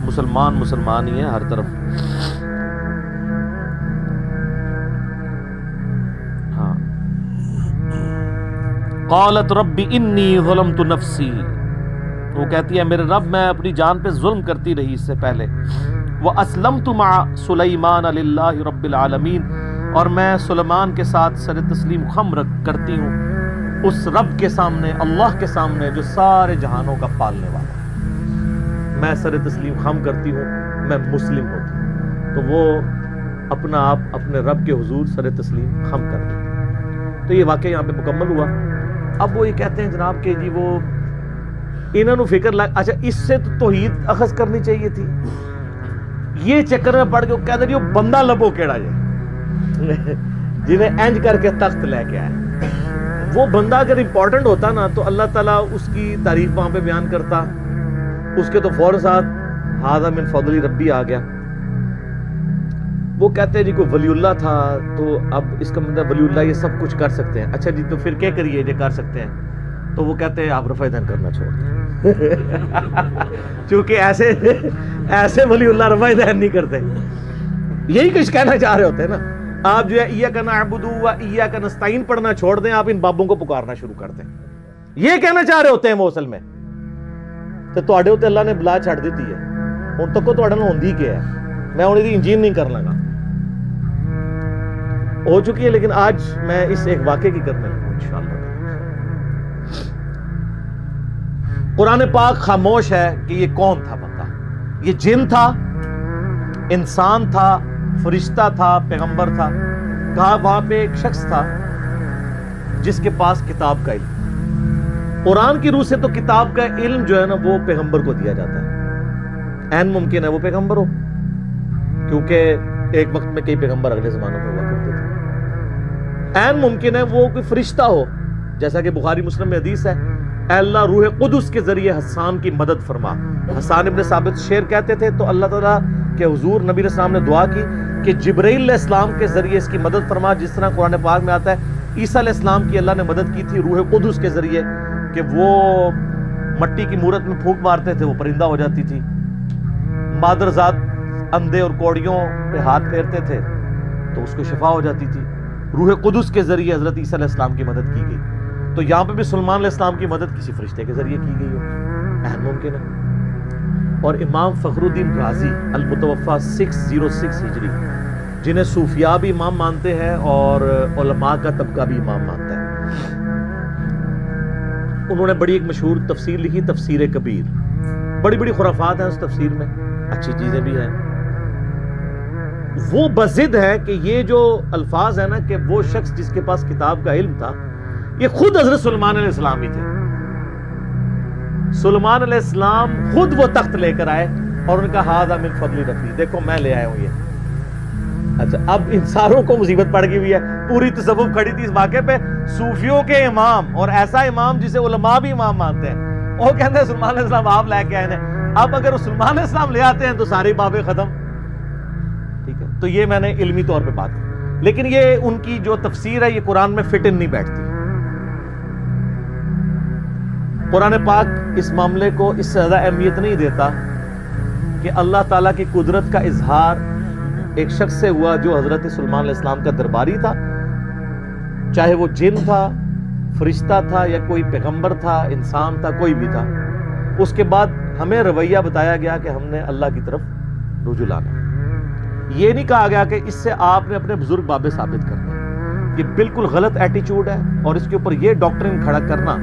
مسلمان ہی ہیں ہر طرف. ہاں، قالت رب انی ظلمت نفسی، وہ کہتی ہے میرے رب میں اپنی جان پہ ظلم کرتی رہی اس سے پہلے. وَأَسْلَمْتُ مَعَ سُلَيْمَانَ لِلَّهِ رَبِّ الْعَالَمِينَ، اور میں سلیمان کے ساتھ سر تسلیم خم کرتی ہوں اس رب کے سامنے، اللہ کے سامنے جو سارے جہانوں کا پالنے والا ہے. میں سر تسلیم خم کرتی ہوں، میں مسلم ہوتی ہوں. تو وہ اپنا آپ اپنے رب کے حضور سر تسلیم خم کر دیتے. تو یہ واقعہ یہاں پہ مکمل ہوا. اب وہ یہ کہتے ہیں جناب کہ جی وہ انہوں نے فکر لگ، اچھا اس سے تو توحید اخذ کرنی چاہیے تھی. یہ چکر میں پڑ کے وہ کہتے ہیں وہ بندہ لبو کیڑا جائے جنہیں اینج کر کے تخت لے کے آئے. وہ بندہ اگر امپورٹنٹ ہوتا نا تو اللہ تعالیٰ اس کی تعریف وہاں پہ بیان کرتا. اس کے تو فوراً ساتھ ھذا من فضل ربی آ گیا. وہ کہتے ہیں جی کوئی ولی اللہ تھا تو اب اس کا مطلب ولی اللہ یہ سب کچھ کر سکتے ہیں. اچھا جی تو پھر کیا کریے جو کر سکتے ہیں؟ تو وہ کہتے ہیں آپ رفع دین کرنا چھوڑ دیں چونکہ ایسے ولی اللہ رفع دین نہیں کرتے. یہی کچھ کہنا چاہ رہے ہوتے ہیں نا آپ. جو ہے ایاک نعبد و ایاک نستعین پڑھنا چھوڑ دیں، آپ ان بابوں کو پکارنا شروع کر دیں. یہ کہنا چاہ رہے ہوتے ہیں وہ اصل میں. تو تواڈے اوتے اللہ نے بلا چھڑ دیتی ہے. ہن تک تواڈے نال ہوندی کیا ہے؟ میں ہن دی انجین نہیں کر لگا، ہو چکی ہے. لیکن آج میں اس ایک واقعے کی کرنے لگا انشاءاللہ. قرآن پاک خاموش ہے کہ یہ کون تھا بندہ. یہ جن تھا، انسان تھا، فرشتہ تھا، پیغمبر تھا. کہا وہاں پہ ایک شخص تھا جس کے پاس کتاب کا علم. قرآن کی روح سے تو کتاب کا علم جو ہے نا وہ پیغمبر کو دیا جاتا ہے. این ممکن ہے وہ پیغمبر ہو، کیونکہ ایک وقت میں کئی پیغمبر اگلے زمانوں میں ہوا کرتے تھے. این ممکن ہے وہ کوئی فرشتہ ہو، جیسا کہ بخاری مسلم میں حدیث ہے اے اللہ روح قدس کے ذریعے حسان کی مدد فرما. حسان ابن ثابت شعر کہتے تھے تو اللہ تعالیٰ کے حضور نبی علیہ السلام نے دعا کی کہ جبرائیل علیہ السلام کے ذریعے اس کی مدد فرما. جس طرح قرآن پاک میں آتا ہے عیسیٰ علیہ السلام کی اللہ نے مدد کی تھی روح قدس کے ذریعے کہ وہ مٹی کی مورت میں پھونک مارتے تھے وہ پرندہ ہو جاتی تھی. مادرزاد اندھے اور کوڑیوں پہ ہاتھ پھیرتے تھے تو اس کو شفا ہو جاتی تھی. روح قدس کے ذریعے حضرت عیسیٰ علیہ السلام کی مدد کی گئی. تو یہاں پہ بھی سلیمان علیہ السلام کی مدد کسی فرشتے کے ذریعے کی گئی ہو، اہم ممکن ہے. اور امام فخر الدین رازی المتوفی 606 ہجری، جنہیں صوفیاء بھی امام مانتے ہیں اور علماء کا طبقہ بھی امام مانتا ہے، انہوں نے بڑی ایک مشہور تفسیر لکھی، تفسیر کبیر. بڑی بڑی خرافات ہیں اس تفسیر میں، اچھی چیزیں بھی ہیں. وہ بضد ہے کہ یہ جو الفاظ ہے نا کہ وہ شخص جس کے پاس کتاب کا علم تھا یہ خود حضرت سلیمان علیہ السلام ہی تھے. سلیمان علیہ السلام خود وہ تخت لے کر آئے اور ان کا ھذا من فضل ربی، دیکھو میں لے آیا ہوں یہ. اچھا اب ان ساروں کو مصیبت پڑ گئی ہوئی ہے. پوری تصوف کھڑی تھی اس واقعے پہ. صوفیوں کے امام اور ایسا امام جسے علماء بھی امام مانتے ہیں، وہ کہتے ہیں سلیمان علیہ السلام آپ لے کے آئے ہیں. اب اگر وہ سلیمان علیہ السلام لے آتے ہیں تو سارے بابیں ختم. ٹھیک ہے، تو یہ میں نے علمی طور پہ بات کی. لیکن یہ ان کی جو تفسیر ہے یہ قرآن میں فٹ ان نہیں بیٹھتی. قرآن پاک اس معاملے کو اس سے زیادہ اہمیت نہیں دیتا کہ اللہ تعالیٰ کی قدرت کا اظہار ایک شخص سے ہوا جو حضرت سلیمان علیہ السلام کا درباری تھا، چاہے وہ جن تھا، فرشتہ تھا یا کوئی پیغمبر تھا، انسان تھا، کوئی بھی تھا. اس کے بعد ہمیں رویہ بتایا گیا کہ ہم نے اللہ کی طرف رجوع لانا. یہ نہیں کہا گیا کہ اس سے آپ نے اپنے بزرگ بابے ثابت کرنا. یہ بالکل غلط ایٹیچیوڈ ہے. اور اس کے اوپر یہ ڈاکٹرن کھڑا کرنا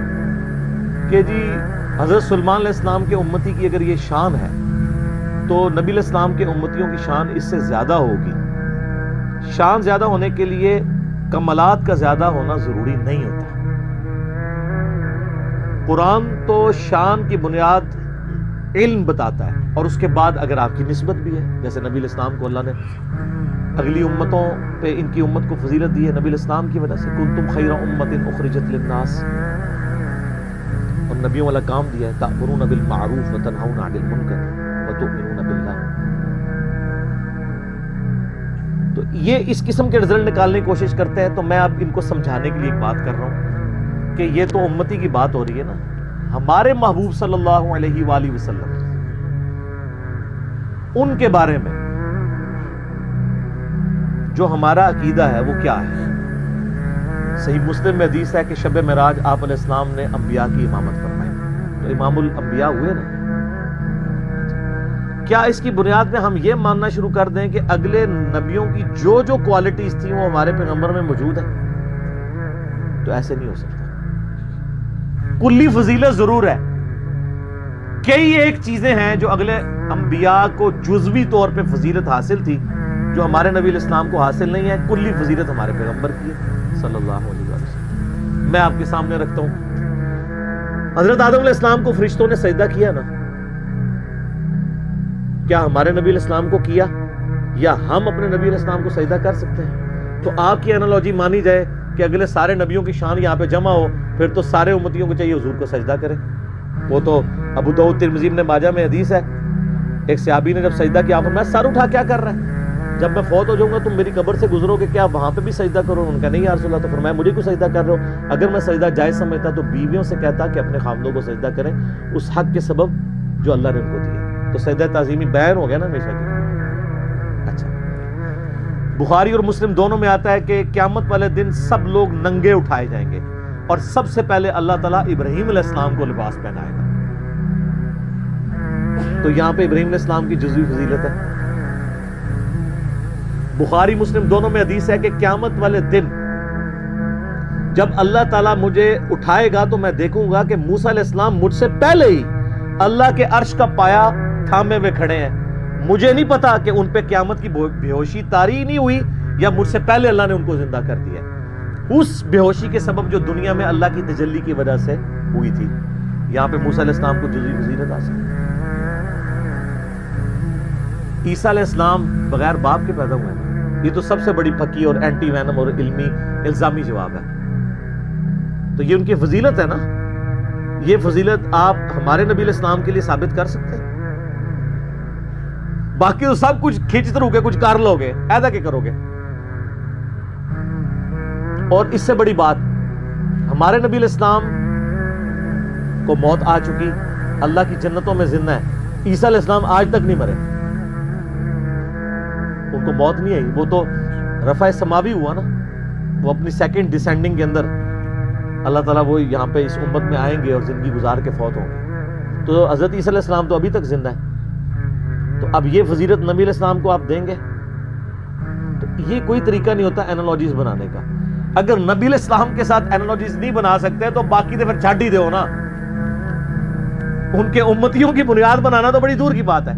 کہ جی حضرت سلیمان علیہ السلام کے امتی کی اگر یہ شان ہے تو نبی علیہ السلام کے امتیوں کی شان اس سے زیادہ ہوگی. شان زیادہ ہونے کے لیے کمالات کا زیادہ ہونا ضروری نہیں ہوتا. قرآن تو شان کی بنیاد علم بتاتا ہے اور اس کے بعد اگر آپ کی نسبت بھی ہے، جیسے نبی علیہ السلام کو اللہ نے اگلی امتوں پہ ان کی امت کو فضیلت دی ہے نبی علیہ السلام کی وجہ سے. کنتم خیر امت اخرجت للناس، اور نبیوں والا کام دیا ہے، تأمرون بالمعروف وتنہون عن المنکر وتؤمنون باللہ. تو یہ اس قسم کے رزلٹ نکالنے کی کوشش کرتے ہیں. تو میں اب ان کو سمجھانے کے لیے ایک بات کر رہا ہوں کہ یہ تو امتی کی بات ہو رہی ہے نا. ہمارے محبوب صلی اللہ علیہ وآلہ وسلم ان کے بارے میں جو ہمارا عقیدہ ہے وہ کیا ہے؟ صحیح مسلم میں حدیث ہے کہ شب معراج آپ علیہ السلام نے انبیاء کی امامت فرمائی. تو امام الانبیاء ہوئے نا. کیا اس کی بنیاد میں ہم یہ ماننا شروع کر دیں کہ اگلے نبیوں کی جو جو کوالٹیز تھیں وہ ہمارے پیغمبر میں موجود ہیں؟ تو ایسے نہیں ہو سکتا. کلی فضیلت ضرور ہے. کئی ایک چیزیں ہیں جو اگلے انبیاء کو جزوی طور پہ فضیلت حاصل تھی جو ہمارے نبی علیہ السلام کو حاصل نہیں ہے. کلی فضیلت ہمارے پیغمبر کی ہے صلی اللہ علیہ وسلم. میں آپ کے سامنے رکھتا ہوں حضرت آدم علیہ السلام کو فرشتوں نے سجدہ کیا نا. کیا ہمارے نبی علیہ السلام کو کیا یا ہم اپنے نبی علیہ السلام کو سجدہ کر سکتے ہیں؟ تو آپ کی انالوجی مانی جائے کہ اگلے سارے نبیوں کی شان یہاں پہ جمع ہو, پھر تو سارے امتیوں کو چاہیے حضور کو سجدہ کریں. وہ تو ابو داؤد ترمذی ابن ماجہ میں حدیث ہے, ایک صحابی نے جب سجدہ کیا فرمایا سر اٹھا کیا کر رہا ہے؟ جب میں فوت ہو جاؤں گا تم میری قبر سے گزرو گے کیا وہاں پہ بھی سجدہ کرو؟ ان کا نہیں یا رسول اللہ. تو فرمایا مجھے کیوں سجدہ کر رہے ہو؟ اگر میں سجدہ جائز سمجھتا تو بیویوں سے کہتا کہ اپنے خامدوں کو سجدہ کریں اس حق کے سبب جو اللہ نے ان کو دیا. تو سجدہ تعظیمی بیان ہو گیا نا ہمیشہ کے لیے. اچھا, بخاری اور مسلم دونوں میں آتا ہے کہ قیامت والے دن سب لوگ ننگے اٹھائے جائیں گے اور سب سے پہلے اللہ تعالیٰ ابراہیم علیہ السلام کو لباس پہنائے گا. تو یہاں پہ ابراہیم علیہ السلام کی جزوی فضیلت ہے. بخاری مسلم دونوں میں حدیث ہے کہ قیامت والے دن جب اللہ تعالیٰ مجھے اٹھائے گا تو میں دیکھوں گا کہ موسیٰ علیہ السلام مجھ سے پہلے ہی اللہ کے عرش کا پایا تھامے ہوئے کھڑے ہیں. مجھے نہیں پتا کہ ان پہ قیامت کی بے ہوشی طاری نہیں ہوئی یا مجھ سے پہلے اللہ نے ان کو زندہ کر دیا. اس بے ہوشی کے سبب جو دنیا میں اللہ کی تجلی کی وجہ سے ہوئی تھی. یہاں پہ موسیٰ علیہ السلام کو جزوی فضیلت حاصل. عیسیٰ علیہ السلام بغیر باپ کے پیدا ہوئے ہیں. یہ تو سب سے بڑی پھکی اور اینٹی وینم اور علمی الزامی جواب ہے. تو یہ ان کی فضیلت ہے نا. یہ فضیلت آپ ہمارے نبی علیہ السلام کے لیے ثابت کر سکتے ہیں؟ باقی تو سب کچھ کھینچتے رہو گے, کچھ کر لو گے, ایسا کیا کرو گے؟ اور اس سے بڑی بات, ہمارے نبی علیہ السلام کو موت آ چکی, اللہ کی جنتوں میں زندہ ہے. عیسیٰ علیہ السلام آج تک نہیں مرے, ان کو موت نہیں آئی. وہ تو رفع سماوی ہوا نا, وہ اپنی سیکنڈ ڈیسینڈنگ کے اندر اللہ تعالیٰ وہ یہاں پہ اس امت میں آئیں گے اور زندگی گزار کے فوت ہوں گے. تو حضرت عیسیٰ علیہ السلام تو ابھی تک زندہ ہے. تو اب یہ فضیلت نبی علیہ السلام کو آپ دیں گے؟ تو یہ کوئی طریقہ نہیں ہوتا اینالوجیز بنانے کا. اگر نبی علیہ السلام کے ساتھ اینالوجیز نہیں بنا سکتے تو باقی تو پھر چھڈ ہی دو نا. ان کے امتیوں کی بنیاد بنانا تو بڑی دور کی بات ہے.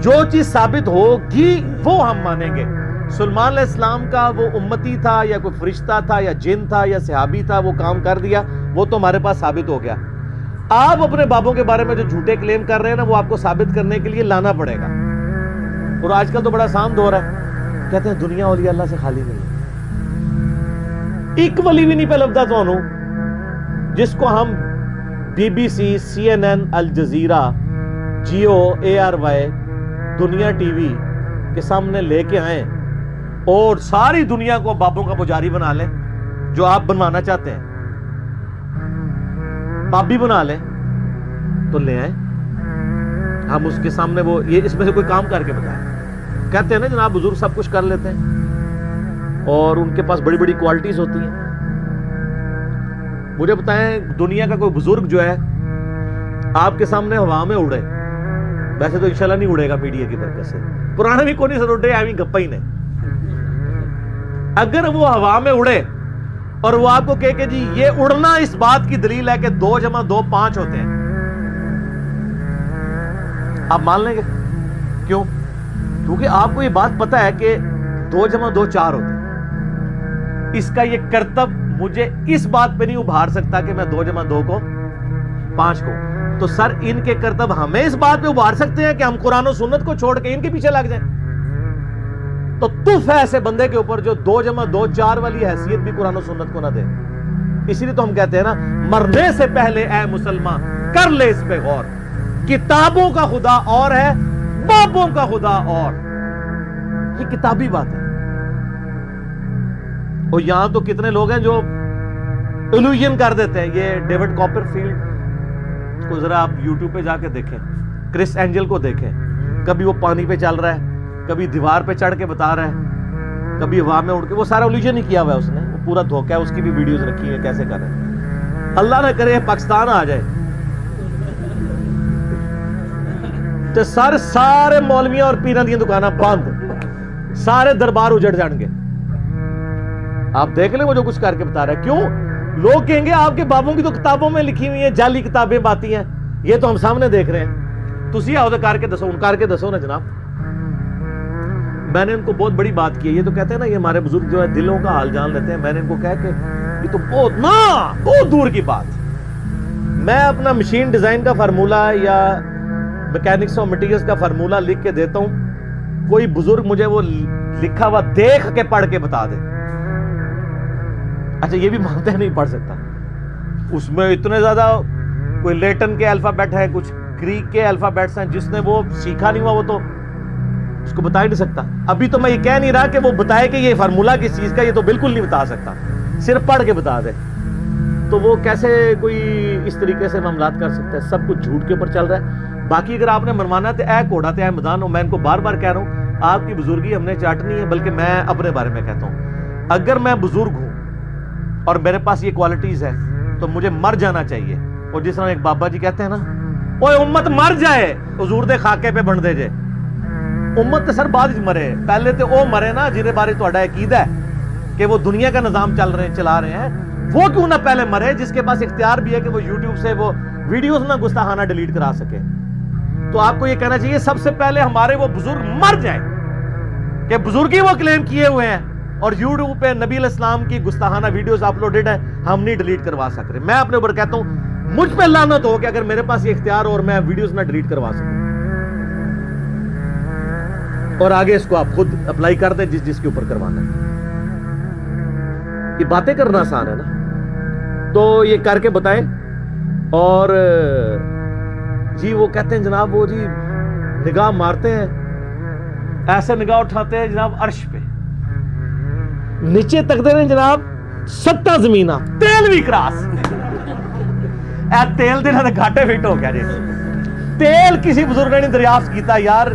جو چیز ثابت ہوگی وہ ہم مانیں گے. سلیمان علیہ السلام کا وہ امتی تھا یا کوئی فرشتہ تھا یا جن تھا یا صحابی تھا, وہ کام کر دیا, وہ تو ہمارے پاس ثابت ہو گیا. آپ اپنے بابوں کے بارے میں جو جھوٹے کلیم کر رہے ہیں نا, وہ آپ کو ثابت کرنے کے لیے لانا پڑے گا. اور آج کل تو بڑا آسان دور ہے, کہتے ہیں دنیا اولیاء اللہ سے خالی نہیں ہے. ایک ولی بھی نہیں پہ لبدا تو جس کو ہم BBC, CNN, Al Jazeera, Geo, ARY, Dunya TV کے سامنے لے کے آئیں اور ساری دنیا کو بابوں کا پجاری بنا لیں, جو آپ بنوانا چاہتے ہیں بابی بنا لیں تو لے آئیں. ہم اس کے سامنے وہ یہ اس میں سے کوئی کام کر کے بتائیں. کہتے ہیں نا جناب بزرگ سب کچھ کر لیتے ہیں اور ان کے پاس بڑی بڑی کوالٹیز ہوتی ہیں. مجھے بتائیں دنیا کا کوئی بزرگ جو ہے آپ کے سامنے ہوا میں اڑے, ویسے تو انشاءاللہ نہیں اڑے گا میڈیا کی برکت سے, پرانے بھی کوئی نہیں سر اڑے ایویں گپا ہی نہیں. اگر وہ ہوا میں اڑے اور وہ آپ کو کہے کہ جی یہ اڑنا اس بات کی دلیل ہے کہ 2 + 2 5 ہوتے ہیں, آپ مان لیں گے؟ کیوں؟ کیونکہ آپ کو یہ بات پتا ہے کہ 2 + 2 4 ہوتے ہیں. اس کا یہ کرتب مجھے اس بات پہ نہیں ابھار سکتا کہ میں 2 + 2 کو 5 کو. تو سر ان کے کرتب ہمیں اس بات پہ ابھار سکتے ہیں کہ ہم قرآن و سنت کو چھوڑ کے ان کے پیچھے لگ جائیں. تو تف ہے ایسے بندے کے اوپر جو 2 + 2 4 والی حیثیت بھی قرآن و سنت کو نہ دے. اسی لیے تو ہم کہتے ہیں نا, مرنے سے پہلے اے مسلمان کر لے اس پہ غور. کتابوں کا خدا اور ہے, بابوں کا خدا اور. یہ کتابی بات ہے. اور یہاں تو کتنے لوگ ہیں جو ایلوژن کر دیتے ہیں. یہ ڈیوڈ کاپرفیلڈ کو ذرا آپ یوٹیوب پہ جا کے دیکھیں, کرس اینجل کو دیکھیں, کبھی وہ پانی پہ چل رہا ہے, کبھی دیوار پہ چڑھ کے بتا رہا ہے, کبھی ہوا میں اڑ کے, وہ سارا ایلوژن ہی کیا ہوا ہے اس نے, وہ پورا دھوکہ ہے, اس کی بھی ویڈیوز رکھی ہیں کیسے کر رہے ہیں. اللہ نہ کرے پاکستان آ جائے تو سارے مولویاں اور پیراں دی دکاناں بند, سارے دربار اجڑ جان گے. آپ دیکھ لیں وہ جو کچھ کر کے بتا رہا ہے. کیوں؟ لوگ کہیں گے آپ کے بابوں کی تو کتابوں میں لکھی ہوئی ہیں, جعلی کتابیں باتی ہیں, یہ تو ہم سامنے دیکھ رہے ہیں. تسی آؤ تو کر کے دسو نا جناب. میں نے ان کو بہت بڑی بات کی ہے. یہ تو کہتے ہیں نا یہ ہمارے بزرگ جو ہے دلوں کا حال جان لیتے ہیں. میں نے ان کو کہا کہ یہ تو بہت دور کی بات. میں اپنا مشین ڈیزائن کا فارمولہ یا میکینکس اور مٹیریلز کا فارمولہ لکھ کے دیتا ہوں, کوئی بزرگ مجھے وہ لکھا ہوا دیکھ کے پڑھ کے بتا دے. اچھا یہ بھی مانتے ہیں نہیں پڑھ سکتا, اس میں اتنے زیادہ کوئی لیٹن کے الفابیٹ ہے, کچھ گریک کے الفابیٹس ہیں, جس نے وہ سیکھا نہیں ہوا وہ تو اس کو بتا ہی نہیں سکتا. ابھی تو میں یہ کہہ نہیں رہا کہ وہ بتائے کہ یہ فارمولہ کس چیز کا, یہ تو بالکل نہیں بتا سکتا, صرف پڑھ کے بتا دے. تو وہ کیسے کوئی اس طریقے سے معاملات کر سکتا ہے؟ سب کچھ جھوٹ کے اوپر چل رہا ہے. باقی اگر آپ نے منوانا ہے تو اے کوڑا تے اے میدان ہو. میں ان کو بار بار کہہ رہا ہوں آپ کی بزرگی ہم نے چاٹنی ہے, بلکہ میں اپنے بارے میں کہتا ہوں اگر میں بزرگ ہوں اور میرے پاس یہ کوالٹیز ہے تو مجھے مر جانا چاہیے. اور جس طرح ایک بابا جی کہتے ہیں نا, اوے امت مر جائے حضور دے خاکے پہ بن دے جے. امت تے سر بعد وچ مرے, پہلے تے او مرے نا جنہاں بارے تہاڈا عقیدہ ہے کہ وہ دنیا کا نظام چلا رہے ہیں, وہ کیوں نہ پہلے مرے جس کے پاس اختیار بھی ہے کہ وہ یوٹیوب سے وہ ویڈیوز نہ گستاخانہ ڈیلیٹ کرا سکے. تو آپ کو یہ کہنا چاہیے سب سے پہلے ہمارے وہ بزرگ مر جائیں کہ بزرگی وہ کلیم کیے ہوئے ہیں, اور یوٹیوب پہ نبی علیہ السلام کی گستاخانہ ویڈیوز اپلوڈڈ ہیں, ہم نہیں ڈیلیٹ کروا سک رہے. میں اپنے اوپر کہتا ہوں مجھ پہ لعنت ہو کہ اگر میرے پاس یہ اختیار ہو اور میں ویڈیوز نہ ڈیلیٹ کروا سکوں. اور آگے اس کو آپ خود اپلائی کر دیں جس کے اوپر کروانا ہے. یہ باتیں کرنا آسان ہے نا, تو یہ کر کے بتائیں. اور جی وہ کہتے ہیں جناب وہ جی نگاہ مارتے ہیں, ایسے نگاہ اٹھاتے ہیں جناب عرش پہ, نیچے تکتے ہیں جناب 7 زمینہ, تیل بھی کراس. اے تیل دے نہ گھاٹے فٹ ہو گیا جی. تیل کسی بزرگ نے نہیں دریافت کیتا یار.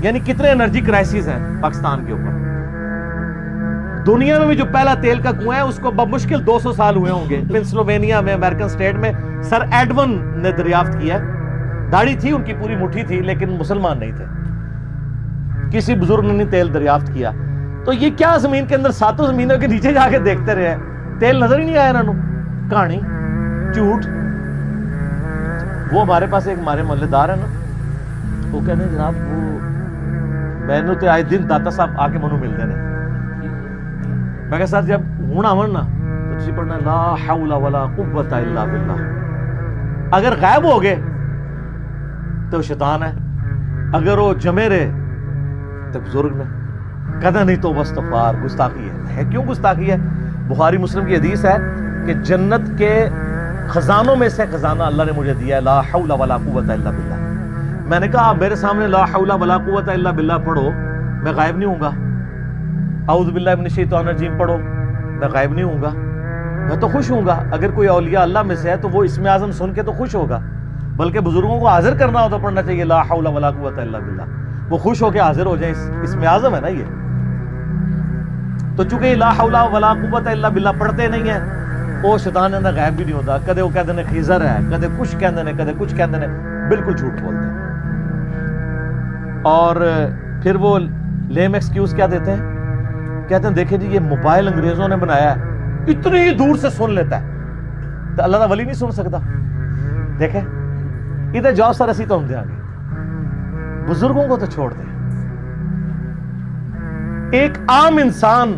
یعنی کتنے انرجی کرائسس ہیں پاکستان کے اوپر. دنیا میں بھی جو پہلا تیل کا کنواں ہے اس کو بمشکل 200 سال ہوئے ہوں گے. پنسلوینیا میں امریکن سٹیٹ میں سر ایڈون نے دریافت کیا. داڑھی تھی ان کی پوری مٹھی تھی لیکن مسلمان نہیں تھے. کسی بزرگ نے نہیں تیل دریافت کیا. تو یہ کیا زمین کے اندر 7 زمینوں کے نیچے جا کے دیکھتے رہے, تیل نظر ہی نہیں آیا انہوں. کہانی جھوٹ. وہ ہمارے پاس ایک ہمارے محلے دار ہے نا, وہ کہتے ہیں جناب وہ میں نے تو آئے دن داتا صاحب آ کے منو ملتے ہیں. میں کہا سر جب ہوں آون نا تو تسی پڑھنا لا حول ولا قوت الا باللہ. اگر غائب ہو گئے تو شیطان ہے, اگر وہ جمے رہے تو بزرگ نے. کہتا نہیں تو استغفار گستاخی ہے. کیوں گستاخی ہے؟ بخاری مسلم کی حدیث ہے کہ جنت کے خزانوں میں سے خزانہ اللہ نے مجھے دیا ہے, لا حول ولا قوت الا باللہ. میں نے کہا میرے سامنے لا حول ولا قوت الا باللہ پڑھو, میں غائب نہیں ہوں گا. اعوذ باللہ من الشیطان الرجیم پڑھو, میں غائب نہیں ہوں گا. میں تو خوش ہوں گا. اگر کوئی اولیاء اللہ میں سے ہے تو وہ اسم اعظم سن کے تو خوش ہوگا, بلکہ بزرگوں کو حاضر کرنا ہو تو پڑھنا چاہیے لا حول ولا قوت الا باللہ. وہ خوش ہو کے حاضر ہو جائیں, اسم اعظم ہے نا یہ. تو چونکہ لا حول ولا قوت الا باللہ پڑھتے نہیں ہیں, وہ شیطان اندر غائب بھی نہیں ہوتا. کدے وہ کہتے ہیں خضر ہے, کدے کچھ کہتے ہیں, کدے کچھ کہتے ہیں, بالکل جھوٹ بولتے ہیں. اور پھر وہ لیم ایکسکیوز کیا دیتے ہیں, کہتے ہیں دیکھیں جی یہ موبائل انگریزوں نے بنایا ہے, اتنی دور سے سن لیتا ہے, تو اللہ کا ولی نہیں سن سکتا. دیکھیں ادھر جاؤ سر اسی تو ہم دیں گے, بزرگوں کو تو چھوڑ دیں. ایک عام انسان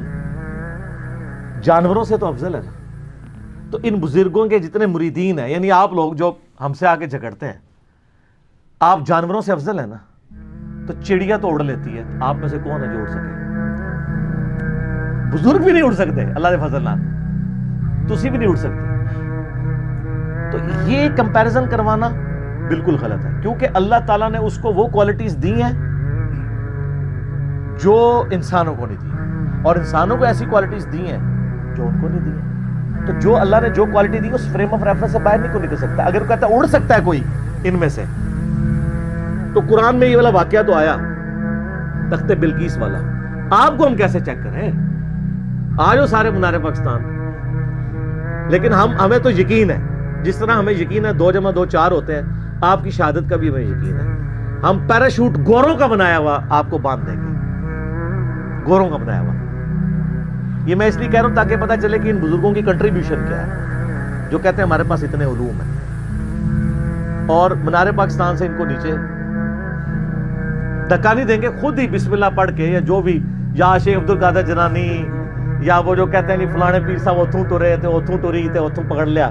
جانوروں سے تو افضل ہے نا. تو ان بزرگوں کے جتنے مریدین ہیں, یعنی آپ لوگ جو ہم سے آگے جھگڑتے ہیں, آپ جانوروں سے افضل ہیں نا. تو چڑیا تو اڑ لیتی ہے, آپ میں سے کون ہے جو اڑ سکے؟ بزرگ بھی نہیں اڑ سکتے اللہ کے فضل نال, تسی بھی نہیں اڑ سکتے. تو یہ کمپیریزن کروانا بالکل غلط ہے, کیونکہ اللہ تعالیٰ نے اس کو وہ کوالٹیز دی ہیں جو انسانوں کو نہیں دی. اور انسانوں کو ایسی کوالٹیز دی ہیں جو ان کو نہیں دی ہیں. تو جو اللہ نے جو کوالٹی دی اس فریم آف ریفرنس سے باہر نہیں کو نکل سکتا. اگر کہتا ہے اڑ سکتا ہے کوئی ان میں سے, تو قرآن میں یہ والا واقعہ تو آیا تخت بلقیس والا. آپ کو ہم کیسے چیک کریں؟ آ جاؤ سارے منارے پاکستان. لیکن ہمیں تو یقین ہے, جس طرح ہمیں یقین ہے 2 + 2 4 ہوتے ہیں, آپ کی شہادت کا بھی ہمیں یقین ہے. ہم پیراشوٹ گوروں کا بنایا ہوا آپ کو باندھ دیں گے, گوروں کا بنایا ہوا. یہ میں اس لیے کہہ رہا ہوں تاکہ پتہ چلے کہ ان بزرگوں کی کنٹریبیوشن کیا ہے, جو کہتے ہیں ہمارے پاس اتنے علوم ہیں, اور منارے پاکستان سے ان کو نیچے دھکا نہیں دیں گے. خود ہی بسم اللہ پڑھ کے, یا جو بھی, یا شیخ عبد القادر جنانی, یا وہ جو کہتے ہیں نہیں فلانے پیر صاحب اتھوں ٹرے تے اتھوں ٹری تے اتھوں پکڑ لیا,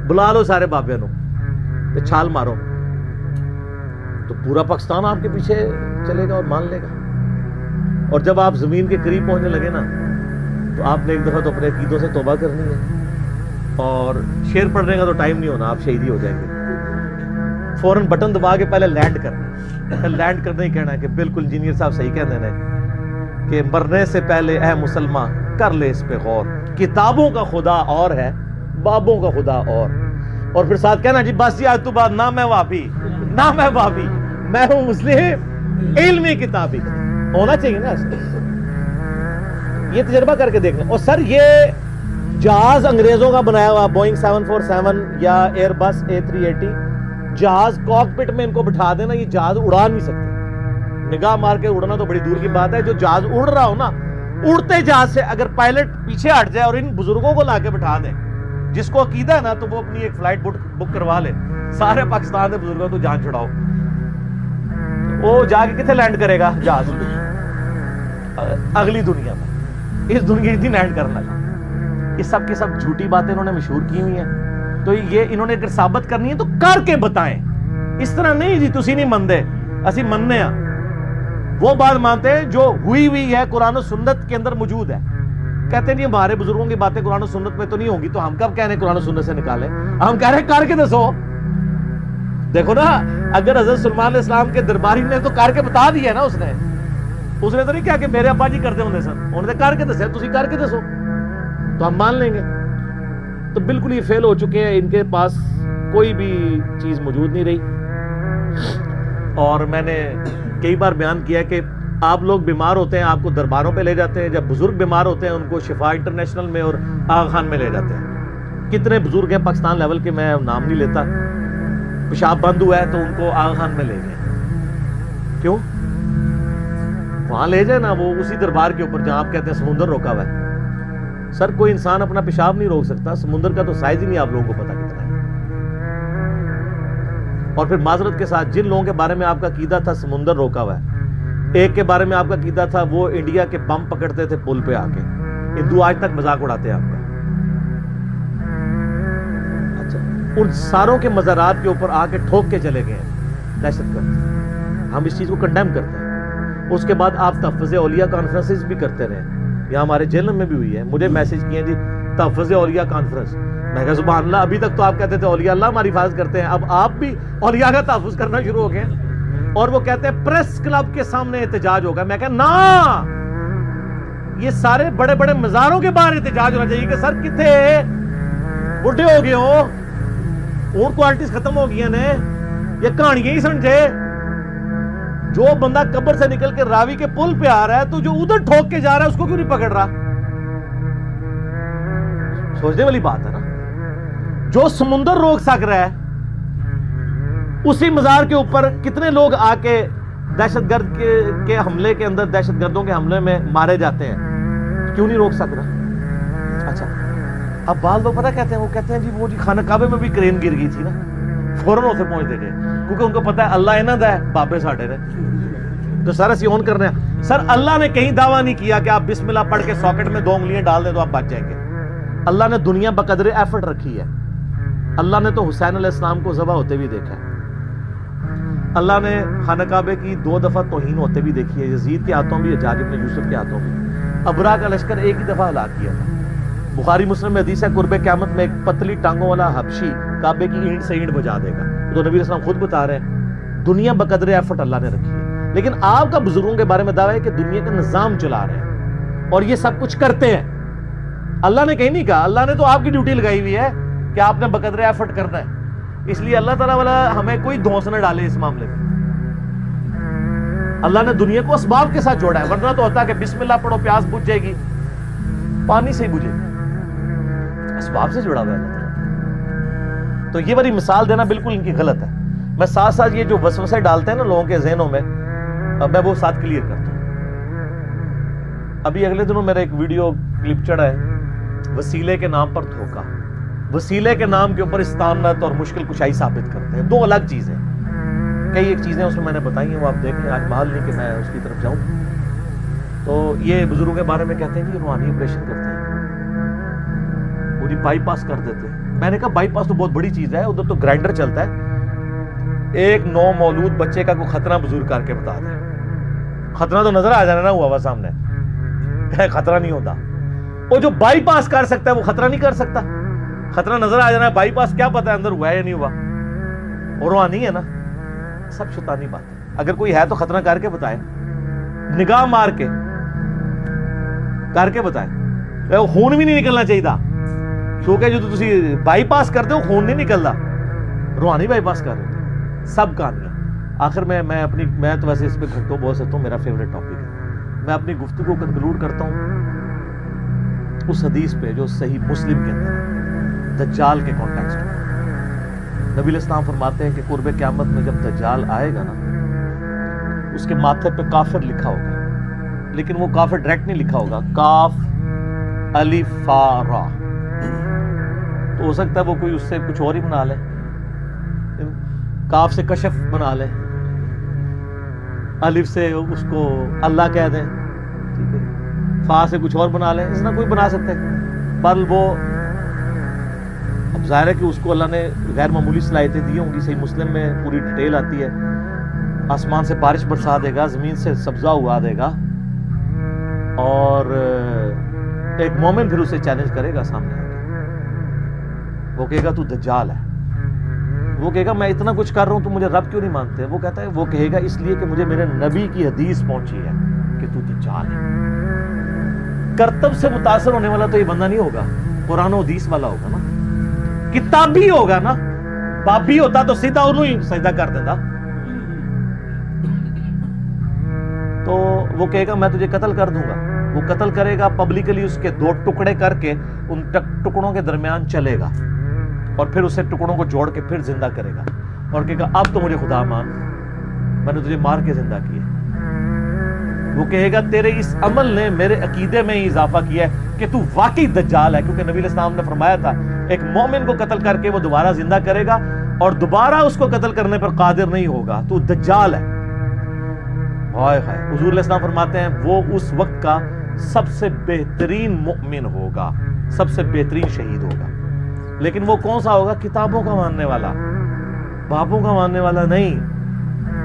بلا لو سارے بابے نو تے چھال مارو, تو پورا پاکستان آپ کے پیچھے چلے گا اور مان لے گا. اور جب آپ زمین کے قریب پہنچنے لگے نا, تو آپ نے ایک دفعہ تو اپنے عقیدوں سے توبہ کرنی ہے, اور شعر پڑھنے کا تو ٹائم نہیں ہونا, آپ شہیدی ہو جائیں گے. فوراً بٹن دبا کے پہلے لینڈ کرنا, لینڈ کرنا ہی کہنا ہے کہ بالکل انجینئر صاحب صحیح کہتے ہیں کہ مرنے سے پہلے اے مسلمان کر لے اس پہ غور, کتابوں کا خدا اور ہے, بابوں کا خدا اور پھر ساتھ کہنا جی بس جی آج تو بعد نہ میں وابی نہ میں بابی, میں ہوں مسلم علمی کتابی. ہونا چاہیے نا ایسا. یہ تجربہ کر کے دیکھنا. اور سر یہ جہاز انگریزوں کا بنایا ہوا, بوئنگ 747 یا ایئر بس A380 جہاز, کاکپٹ میں ان کو بٹھا دینا, یہ جہاز اڑا نہیں سکتے. نگاہ مار کے اڑنا تو بڑی دور کی بات ہے. جو جہاز اڑ رہا ہو نا, اڑتے جہاز سے اگر پائلٹ پیچھے ہٹ جائے اور ان بزرگوں کو لا کے بٹھا دیں, جس کو عقیدہ ہے نا, تو وہ اپنی ایک فلائٹ بک کروا لے, سارے پاکستان کے بزرگوں تو جان چھڑاؤ. وہ جا کے کتنے لینڈ کرے گا جہاز؟ اگلی دنیا میں, اس دنیا ہی لینڈ کرنا. یہ سب کے سب جھوٹی باتیں انہوں نے مشہور کی ہوئی ہیں. تو یہ انہوں نے اگر ثابت کرنی ہے تو کر کے بتائیں. اس طرح نہیں جی تسی نہیں مندے اسی مننے ہیں. وہ بات مانتے ہیں جو ہوئی ہے, قرآن و سنت کے اندر موجود ہے. کہتے ہیں جی ہمارے بزرگوں کی باتیں قرآن و سنت میں تو نہیں ہوں گی, تو ہم کب کہہ رہے ہیں قرآن و سنت سے نکالیں؟ ہم کہہ رہے ہیں کر کے دسو. دیکھو نا, اگر حضرت سلمان علیہ السلام کے درباری نے تو کر کے بتا دیا ہے نا, اس نے تو نہیں کہا کہ میرے ابا جی کرتے ہوں سن, انہوں نے کر کے دسیا, تسی کر کے دسو تو ہم مان لیں گے. تو بالکل یہ فیل ہو چکے ہیں, ان کے پاس کوئی بھی چیز موجود نہیں رہی. اور میں نے کئی بار بیان کیا کہ آپ لوگ بیمار ہوتے ہیں, آپ کو درباروں پہ لے جاتے ہیں. جب بزرگ بیمار ہوتے ہیں ان کو شفا انٹرنیشنل میں اور آغا خان میں لے جاتے ہیں. کتنے بزرگ ہیں پاکستان لیول کے, میں نام نہیں لیتا, پیشاب بند ہوا ہے تو ان کو آغا خان میں لے گئے. کیوں؟ وہاں لے جائے نا, وہ اسی دربار کے اوپر جہاں آپ کہتے ہیں سمندر روکا ہوا ہے. سر کوئی انسان اپنا پیشاب نہیں روک سکتا, سمندر کا تو سائز ہی نہیں آپ لوگوں کو پتا کتنا ہے. اور پھر معذرت کے ساتھ جن لوگوں کے بارے میں آپ کا عقیدہ تھا سمندر روکا ہوا ہے, ایک کے بارے میں آپ کا عقیدہ تھا وہ انڈیا کے بم پکڑتے تھے پل پہ آ کے, ہندو آج تک مذاق اڑاتے ہیں آپ کا. اچھا, ان ساروں کے مزارات کے اوپر آ کے ٹھوک کے چلے گئے ہیں دہشت گرد. ہم اس چیز کو کنڈیم کرتے ہیں. اس کے بعد آپ تحفظ اولیاء کانفرنسز بھی کرتے رہے, یہاں ہمارے جیل میں بھی ہوئی ہے. مجھے میسج کیے جی تحفظ اولیاء کانفرنس. میں کہا سبحان اللہ, ابھی تک تو آپ کہتے تھے اولیاء اللہ ہماری حفاظت کرتے ہیں, اب آپ بھی اولیاء کا تحفظ کرنا شروع ہو گئے. اور وہ کہتے ہیں پریس کلب کے سامنے احتجاج ہوگا. میں کہا نا, یہ سارے بڑے بڑے مزاروں کے باہر احتجاج ہونا چاہیے کہ سر کتنے بڈھے ہو گئے ہو, اور کوالٹیز ختم ہو گئی نے, یہ کہانیاں ہی سمجھے. جو بندہ قبر سے نکل کے راوی کے پل پہ آ رہا ہے, تو جو ادھر ٹھوک کے جا رہا ہے اس کو کیوں نہیں پکڑ رہا؟ سوچنے والی بات ہے نا. جو سمندر روک سک رہا ہے, اسی مزار کے اوپر کتنے لوگ آ کے دہشت گرد کے حملے کے اندر, دہشت گردوں کے حملے میں مارے جاتے ہیں, کیوں نہیں روک سک رہا؟ اچھا, اب بعض لوگ پتہ کہتے ہیں, وہ کہتے ہیں جی وہ جی خانہ کعبے میں بھی کرین گر گئی تھی نا, فوراً اسے پہنچتے گئے کیونکہ ان کو پتا ہے اللہ انہاں دا ہے, بابے ساڈے نے, تو سر اسی اون کر رہے ہیں. سر اللہ نے کہیں دعویٰ نہیں کیا کہ آپ بسم اللہ پڑھ کے ساکٹ میں 2 انگلیاں ڈال دیں تو آپ بچ جائیں گے. اللہ نے دنیا بقدر ایفرٹ رکھی ہے. اللہ نے تو حسین علیہ السلام کو ذبح ہوتے بھی دیکھا ہے. اللہ نے خانہ کعبے کی 2 دفعہ توہین ہوتے بھی دیکھی ہے, یزید کے ہاتھوں بھی, حجاج ابن یوسف کے ہاتھوں بھی. ابرا کا لشکر ایک ہی دفعہ ہلاک کیا تھا. بخاری مسلم میں حدیث ہے قرب قیامت میں ایک پتلی ٹانگوں والا حبشی کعبے کی اینٹ سے اینٹ بجا دے گا. تو نبی علیہ السلام خود بتا رہے ہیں دنیا بقدر ایفرٹ اللہ نے رکھی ہے. لیکن آپ کا بزرگوں کے بارے میں دعویٰ ہے کہ دنیا کا نظام چلا رہے ہیں, اور یہ سب کچھ کرتے ہیں. اللہ نے کہیں نہیں کہا, اللہ نے تو آپ کی ڈیوٹی لگائی ہوئی ہے کہ آپ نے بقدر ایفرٹ کرنا ہے. اس لیے اللہ تعالیٰ والا ہمیں کوئی دھونس نہ ڈالے اس معاملے میں. اللہ نے دنیا کو اسباب کے ساتھ جوڑا ہے, ورنہ تو ہوتا ہے کہ بسم اللہ پڑھو پیاس بجھ جائے گی, پانی سے ہی بجھے گی. اسباب سے جڑا ہوا ہے اللہ تعالیٰ. تو یہ بڑی مثال دینا بالکل ان کی غلط ہے. میں ساتھ ساتھ یہ جو وسوسے ڈالتے ہیں نا لوگوں کے ذہنوں میں, میں وہ ساتھ کلیئر کرتا ہوں. ابھی اگلے دنوں میرا ایک ویڈیو کلپ چڑھا ہے, وسیلے کے نام پر دھوکہ. وسیلے کے نام کے اوپر استعانت اور مشکل کشائی ثابت کرتے ہیں, دو الگ چیزیں. کئی ایک چیزیں اس میں نے بتائی ہیں, وہ آپ دیکھیں, آج محال نہیں کہ میں اس کی طرف جاؤں. تو یہ بزرگوں کے بارے میں کہتے ہیں کہ روحانی آپریشن کرتے ہیں, پوری بائی پاس کر دیتے ہیں. میں نے کہا بائی پاس تو بہت بڑی چیز ہے, ادھر تو گرائنڈر چلتا ہے. ایک نو مولود بچے کا کوئی خطرہ بزرگ کر کے بتا دیں, خطرہ تو نظر آ جانا نا ہوا ہوا سامنے, خطرہ نہیں ہوتا. وہ جو بائی پاس کر سکتا ہے وہ خطرہ نہیں کر سکتا. خطرہ نظر آ جانا ہے, بائی پاس کیا پتا ہے اندر ہوا ہے یا نہیں ہوا. اور روحانی ہے نا, سب شیطانی بات ہے. اگر کوئی ہے تو خطرہ کر کے بتائے, نگاہ مار کے کر کے بتائے. خون بھی نہیں نکلنا چاہیے تھا, کیونکہ جو تسی بائی پاس کرتے ہو خون نہیں نکلتا, روحانی بائی پاس کر رہے ہو. سب کہانیاں. آخر میں تو ویسے اس پہ گھنٹوں بول سکتا ہوں, میرا فیوریٹ ٹاپک ہے. میں اپنی گفتگو کو کنکلوڈ کرتا ہوں اس حدیث پہ جو صحیح مسلم کے اندر ہے, دجال کے کانٹیکسٹ میں. نبی علیہ السلام فرماتے ہیں کہ قرب قیامت میں جب دجال آئے گا نا, اس کے ماتھے پہ کافر لکھا ہوگا, لیکن وہ کافر ڈائریکٹ نہیں لکھا ہوگا, کاف الف فا را. تو ہو سکتا ہے وہ کوئی اس سے کچھ اور ہی بنا لے, کاف سے کشف بنا لے, الف سے اس کو اللہ کہہ دیں, ٹھیک ہے, فا سے کچھ اور بنا لیں, اس طرح کوئی بنا سکتا ہے. پر وہ اب ظاہر ہے کہ اس کو اللہ نے غیر معمولی صلاحیتیں دی ہوں گی. صحیح مسلم میں پوری ڈیٹیل آتی ہے, آسمان سے بارش برسا دے گا, زمین سے سبزہ اگا دے گا, اور ایک مومن پھر اسے چیلنج کرے گا سامنے آ کے. وہ کہے گا تو دجال ہے. وہ کہے گا میں اتنا کچھ کر رہا ہوں تو مجھے رب کیوں نہیں مانتے. وہ کہتا ہے, وہ کہے گا اس لیے کہ مجھے میرے نبی کی حدیث پہنچی ہے کہ تو دجال ہے. کرتب سے متاثر ہونے والا تو یہ بندہ نہیں ہوگا, قرآن و حدیث والا ہوگا نا, کتابی ہوگا نا. بابی ہوتا تو سیدھا انہوں ہی سجدہ کر دیتا. تو وہ کہے گا میں تجھے قتل کر دوں گا. وہ قتل کرے گا پبلکلی, اس کے 2 ٹکڑے کر کے ان ٹکڑوں کے درمیان چلے گا, اور پھر اسے ٹکڑوں کو جوڑ کے پھر زندہ کرے گا, اور کہے گا اب تو مجھے خدا مان, میں نے تجھے مار کے زندہ کیا. وہ کہے گا تیرے اس عمل نے میرے عقیدے میں ہی اضافہ کیا ہے کہ تو واقعی دجال ہے, کیونکہ نبی علیہ السلام نے فرمایا تھا ایک مومن کو قتل کر کے وہ دوبارہ زندہ کرے گا, اور دوبارہ اس کو قتل کرنے پر قادر نہیں ہوگا, تو دجال ہے. ہائے ہائے. حضور علیہ السلام فرماتے ہیں وہ اس وقت کا سب سے بہترین مؤمن ہوگا, سب سے بہترین شہید ہوگا. لیکن وہ کون سا ہوگا؟ کتابوں کا ماننے والا, باپوں کا ماننے والا نہیں.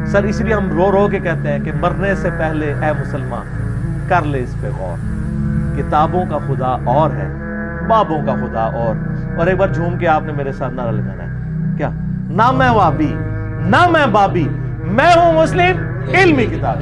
سر اس لیے ہم رو رو کے کہتے ہیں کہ مرنے سے پہلے اے مسلمان کر لے اس پہ غور. کتابوں کا خدا اور ہے, بابوں کا خدا اور ایک بار جھوم کے آپ نے میرے ساتھ نعرہ لگانا ہے کیا, نہ میں وابی نہ میں بابی, میں ہوں مسلم علمی کتاب.